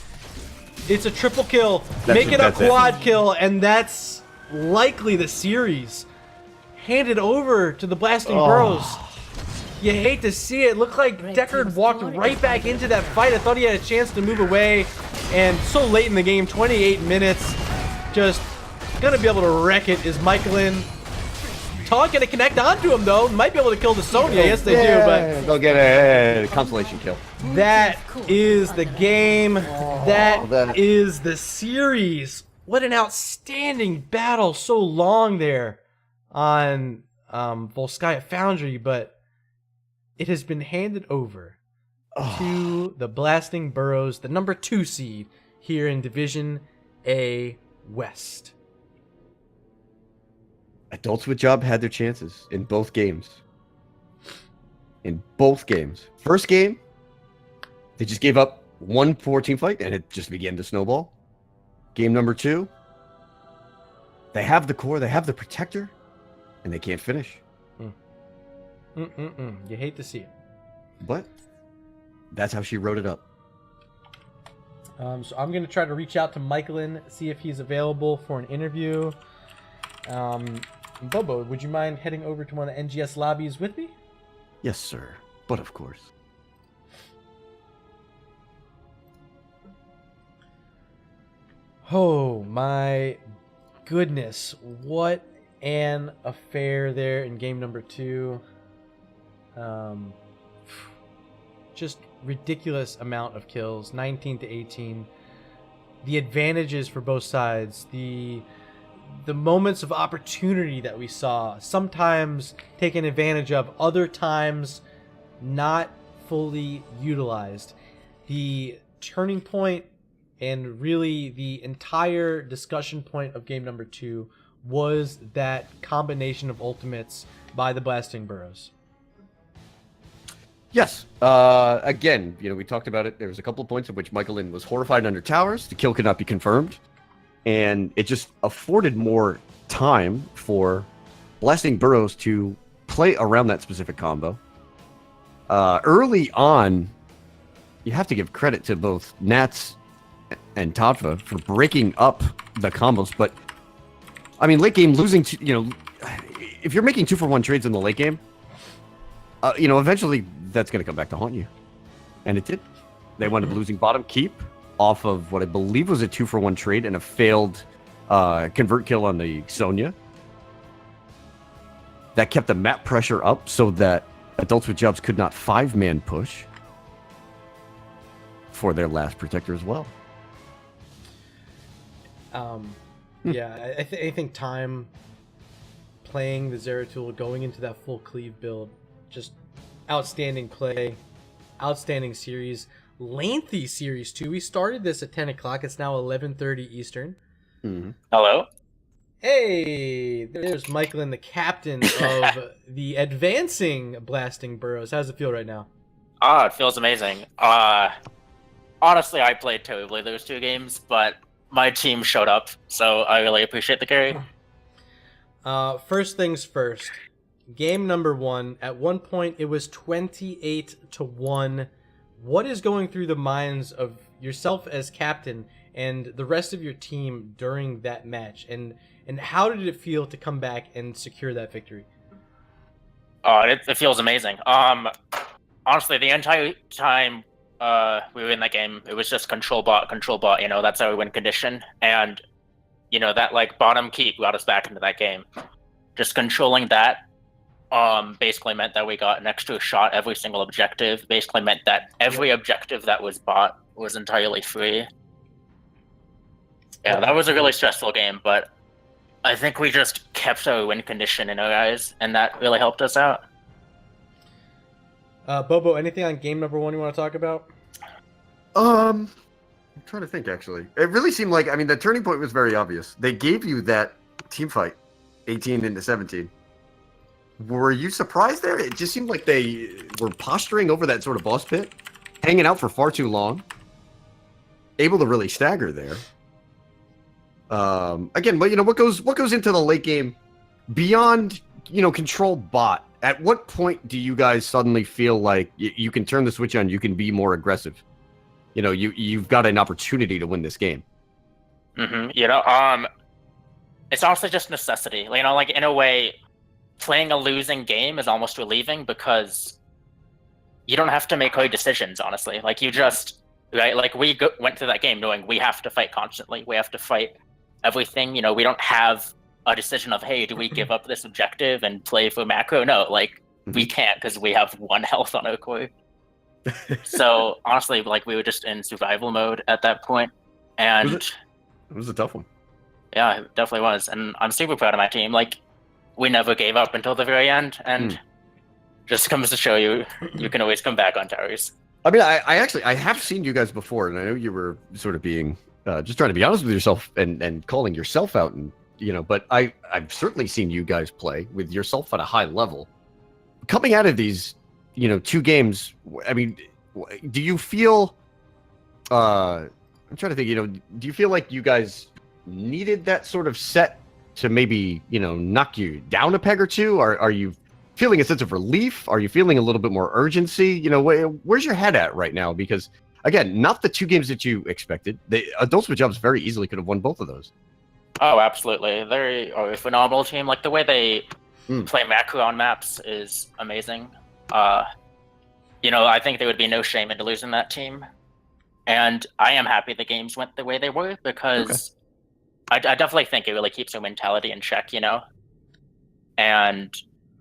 It's a triple kill. That's Make it a it. quad kill, and that's likely the series. Handed over to the Blasting Burros. You hate to see it. Looked like Deckard walked right back into that fight. I thought he had a chance to move away. And so late in the game, 28 minutes. Just gonna be able to wreck it is Michaelin. Taunt gonna connect onto him though. Might be able to kill the Sonya. Yes, they do, but they'll get a consolation kill. that is the game. That is the series. What an outstanding battle. So long there on Volskaya Foundry, but it has been handed over to the Blasting Burros, the number 2 seed here in Division A West. Adults with job had their chances in both games. In both games. First game, they just gave up 1 poor team fight, and it just began to snowball. Game number 2, they have the core, they have the protector, and they can't finish. You hate to see it. But that's how she wrote it up. So I'm going to try to reach out to Michaelin, see if he's available for an interview. Bobo, would you mind heading over to one of the NGS lobbies with me? Yes, sir. But of course. Oh my goodness. What an affair there in game number 2. Just ridiculous amount of kills, 19-18. The advantages for both sides, the moments of opportunity that we saw, sometimes taken advantage of, other times not fully utilized. The turning point and really the entire discussion point of game number 2 was that combination of ultimates by the Blasting Burros. Yes. Again, we talked about it. There was a couple of points at which Michaelin was horrified under towers. The kill could not be confirmed. And it just afforded more time for Blasting Burros to play around that specific combo. Early on, you have to give credit to both Nats and Tatva for breaking up the combos. But, I mean, late game losing, if you're making 2-for-1 trades in the late game, eventually that's going to come back to haunt you. And it did. They wound up losing bottom keep. off of what I believe was a 2-for-1 trade and a failed convert kill on the Sonya. That kept the map pressure up so that Adults with Jobs could not 5-man push for their last protector as well. Yeah, I think time playing the Zeratul, going into that full cleave build, just outstanding play, outstanding series, lengthy series too. We started this at 10 o'clock. It's now 11:30 Eastern. Mm-hmm. Hello. Hey, there's Michaelin, the captain of the advancing Blasting Burros. How's it feel right now? It feels amazing. Honestly, I played terribly those 2 games, but my team showed up, so I really appreciate the carry. First things first. Game number 1. At one point, it was 28-1. What is going through the minds of yourself as captain and the rest of your team during that match? And how did it feel to come back and secure that victory? It feels amazing. Honestly, the entire time we were in that game, it was just control bot, you know, that's our win condition. And, you know, that, like, bottom keep got us back into that game. Just controlling that basically meant that we got an extra shot every single objective. Basically meant that every objective that was bought was entirely free. Yeah, that was a really stressful game, but I think we just kept our win condition in our eyes, and that really helped us out. Bobo, anything on game number 1 you want to talk about? I'm trying to think, actually. It really seemed like, I mean, the turning point was very obvious. They gave you that team fight, 18 into 17. Were you surprised there? It just seemed like they were posturing over that sort of boss pit, hanging out for far too long, able to really stagger there. Again, but you know what goes into the late game beyond, you know, control bot. At what point do you guys suddenly feel like you can turn the switch on? You can be more aggressive. You know, you've got an opportunity to win this game. Mm-hmm. You know, it's honestly just necessity. You know, like, in a way, playing a losing game is almost relieving because you don't have to make hard decisions, honestly. Like, you just, right? Like, we went through that game knowing we have to fight constantly. We have to fight everything. You know, we don't have a decision of, hey, do we give up this objective and play for macro? No, like, we can't because we have 1 health on our core. So, honestly, like, we were just in survival mode at that point. And It was a tough one. yeah, it definitely was. And I'm super proud of my team. Like, we never gave up until the very end, and just comes to show you can always come back on towers. I mean, I have seen you guys before, and I know you were sort of being just trying to be honest with yourself and calling yourself out, and you know, but I've certainly seen you guys play with yourself at a high level. Coming out of these, you know, 2 games, I mean, do you feel? I'm trying to think. You know, do you feel like you guys needed that sort of set to maybe, you know, knock you down a peg or two? Are you feeling a sense of relief? Are you feeling a little bit more urgency? You know, where's your head at right now? Because again, not the 2 games that you expected. The Adults with Jobs very easily could have won both of those. Oh, absolutely. They are a phenomenal team. Like, the way they play macro on maps is amazing. You know, I think there would be no shame in losing that team. And I am happy the games went the way they were because I definitely think it really keeps their mentality in check, you know? And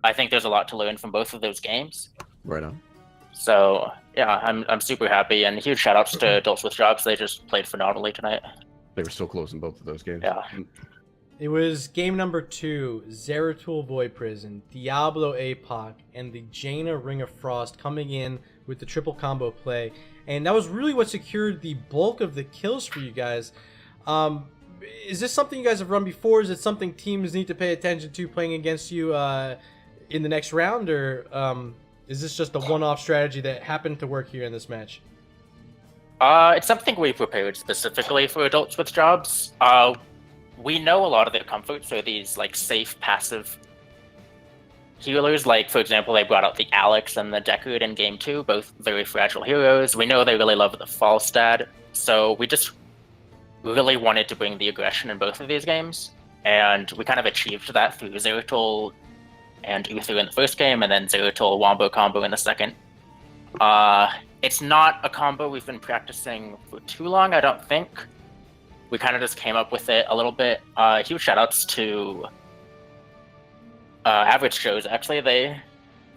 I think there's a lot to learn from both of those games. Right on. So, yeah, I'm super happy, and huge shout-outs to Adults with Jobs. They just played phenomenally tonight. They were so close in both of those games. Yeah. It was game number 2, Zeratul Void Prison, Diablo APOC, and the Jaina Ring of Frost coming in with the triple combo play. And that was really what secured the bulk of the kills for you guys. Is this something you guys have run before? Is it something teams need to pay attention to playing against you in the next round? Or is this just a one-off strategy that happened to work here in this match? It's something we prepared specifically for Adults with Jobs. We know a lot of their comforts are these, like, safe, passive healers. Like, for example, they brought out the Alex and the Deckard in Game 2, both very fragile heroes. We know they really love the Falstad, so we just really wanted to bring the aggression in both of these games, and we kind of achieved that through Zeratul and Uther in the first game, and then Zeratul Wombo combo in the second. it's not a combo we've been practicing for too long, I don't think. We kind of just came up with it a little bit. Huge shoutouts to Average Joes, actually. They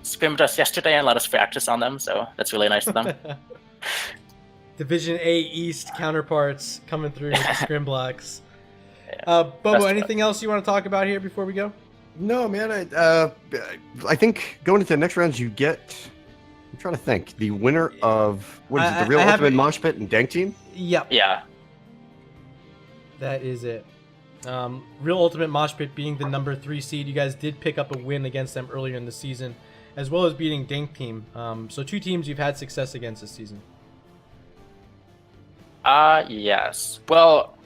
scrimmed us yesterday and let us practice on them, so that's really nice of them. Division A East counterparts coming through with the scrim blocks. Bobo, anything else you want to talk about here before we go? No, man. I think going into the next rounds, you get. I'm trying to think. The winner of what is it? The Real Ultimate Mosh Pit and Dank Team. Yep. Yeah. That is it. Real Ultimate Mosh Pit being the number 3 seed. You guys did pick up a win against them earlier in the season, as well as beating Dank Team. So 2 teams you've had success against this season. Yes. Well,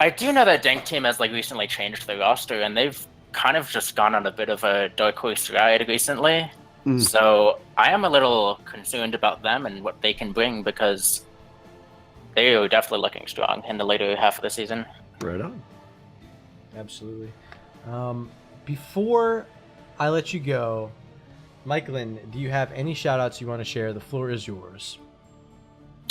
I do know that Dank Team has recently changed their roster, and they've kind of just gone on a bit of a dark horse ride recently. So I am a little concerned about them and what they can bring, because they are definitely looking strong in the later half of the season. Right on. Absolutely. Before I let you go, Michaelin, do you have any shout-outs you want to share? The floor is yours.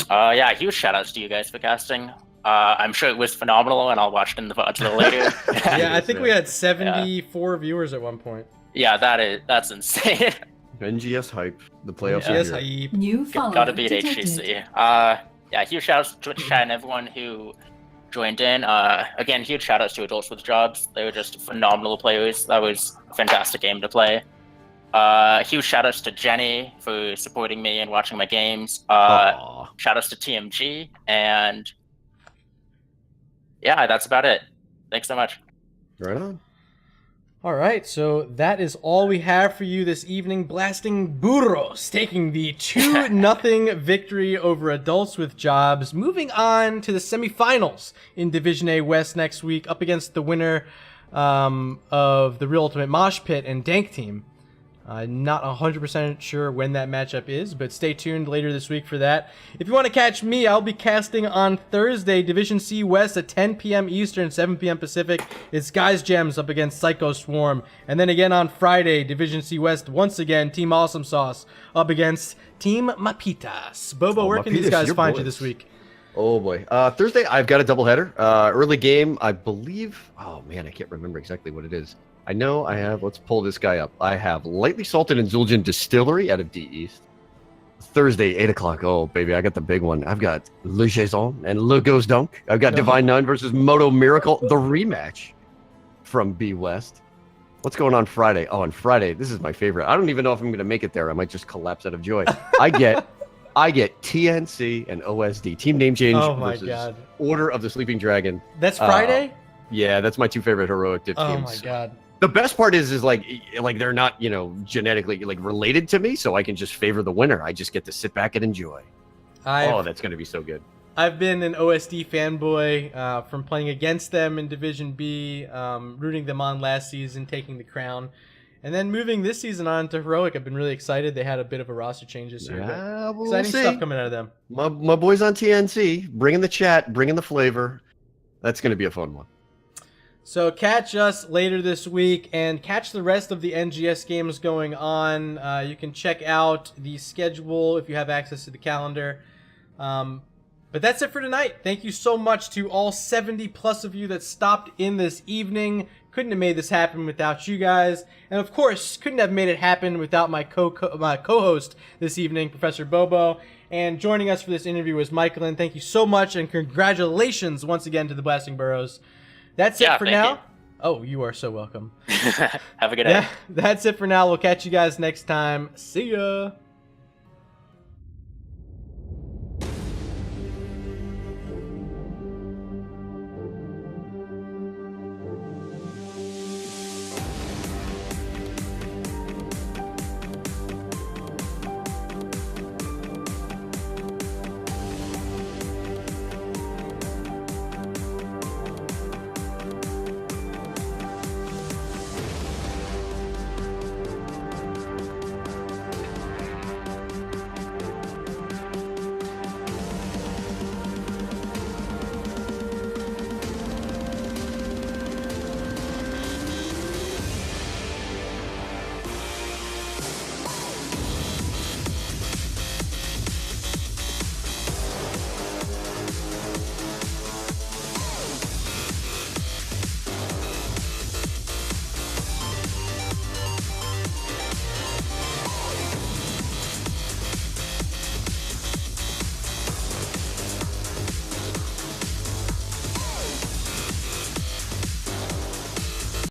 Yeah, huge shout-outs to you guys for casting. I'm sure it was phenomenal, and I'll watch it in the VOD a little later. Yeah, I think we had 74 viewers at one point. Yeah, that's insane. NGS hype. The playoffs NGS are here. hype. New follower Gotta beat detected. HGC. Yeah, huge shout-outs to Twitch chat and everyone who joined in. Again, huge shout-outs to Adults with Jobs. They were just phenomenal players. That was a fantastic game to play. Huge shout-outs to Jenny for supporting me and watching my games. Shout-outs to TMG, and yeah, that's about it. Thanks so much. Right on. All right, so that is all we have for you this evening. Blasting Burros, taking the 2-0 victory over Adults with Jobs. Moving on to the semifinals in Division A West next week, up against the winner of the Real Ultimate Mosh Pit and Dank Team. Not 100% sure when that matchup is, but stay tuned later this week for that. If you want to catch me, I'll be casting on Thursday, Division C West at 10 p.m. Eastern, 7 p.m. Pacific. It's Guys Gems up against Psycho Swarm. And then again on Friday, Division C West, once again, Team Awesome Sauce up against Team Mapitas. Bobo, where can these guys find you this week? Oh boy. Thursday, I've got a doubleheader. Early game, I believe. Oh man, I can't remember exactly what it is. I know I have. Let's pull this guy up. I have Lightly Salted and Zul'jin Distillery out of D East. Thursday, 8 o'clock. Oh baby, I got the big one. I've got Le Jaison and Le Goes Dunk. I've got Divine Nine versus Moto Miracle, the rematch from B West. What's going on Friday? Oh, on Friday, this is my favorite. I don't even know if I'm going to make it there. I might just collapse out of joy. I get TNC and OSD, Team Name Change versus Order of the Sleeping Dragon. That's Friday? Yeah, that's my 2 favorite heroic div teams. Oh my god. The best part is like they're not, genetically related to me, so I can just favor the winner. I just get to sit back and enjoy. That's going to be so good. I've been an OSD fanboy from playing against them in Division B, rooting them on last season, taking the crown. And then moving this season on to Heroic, I've been really excited. They had a bit of a roster change this year. Yeah, we'll exciting see. stuff coming out of them. My boys on TNC, bringing the chat, bringing the flavor. That's going to be a fun one. So catch us later this week and catch the rest of the NGS games going on. You can check out the schedule if you have access to the calendar. But that's it for tonight. Thank you so much to all 70 plus of you that stopped in this evening. Couldn't have made this happen without you guys. And of course, couldn't have made it happen without my co-host this evening, Professor Bobo. And joining us for this interview was Michaelin. Thank you so much, and congratulations once again to the Blasting Burros. That's it for now. You. Oh, you are so welcome. Have a good day. That's it for now. We'll catch you guys next time. See ya.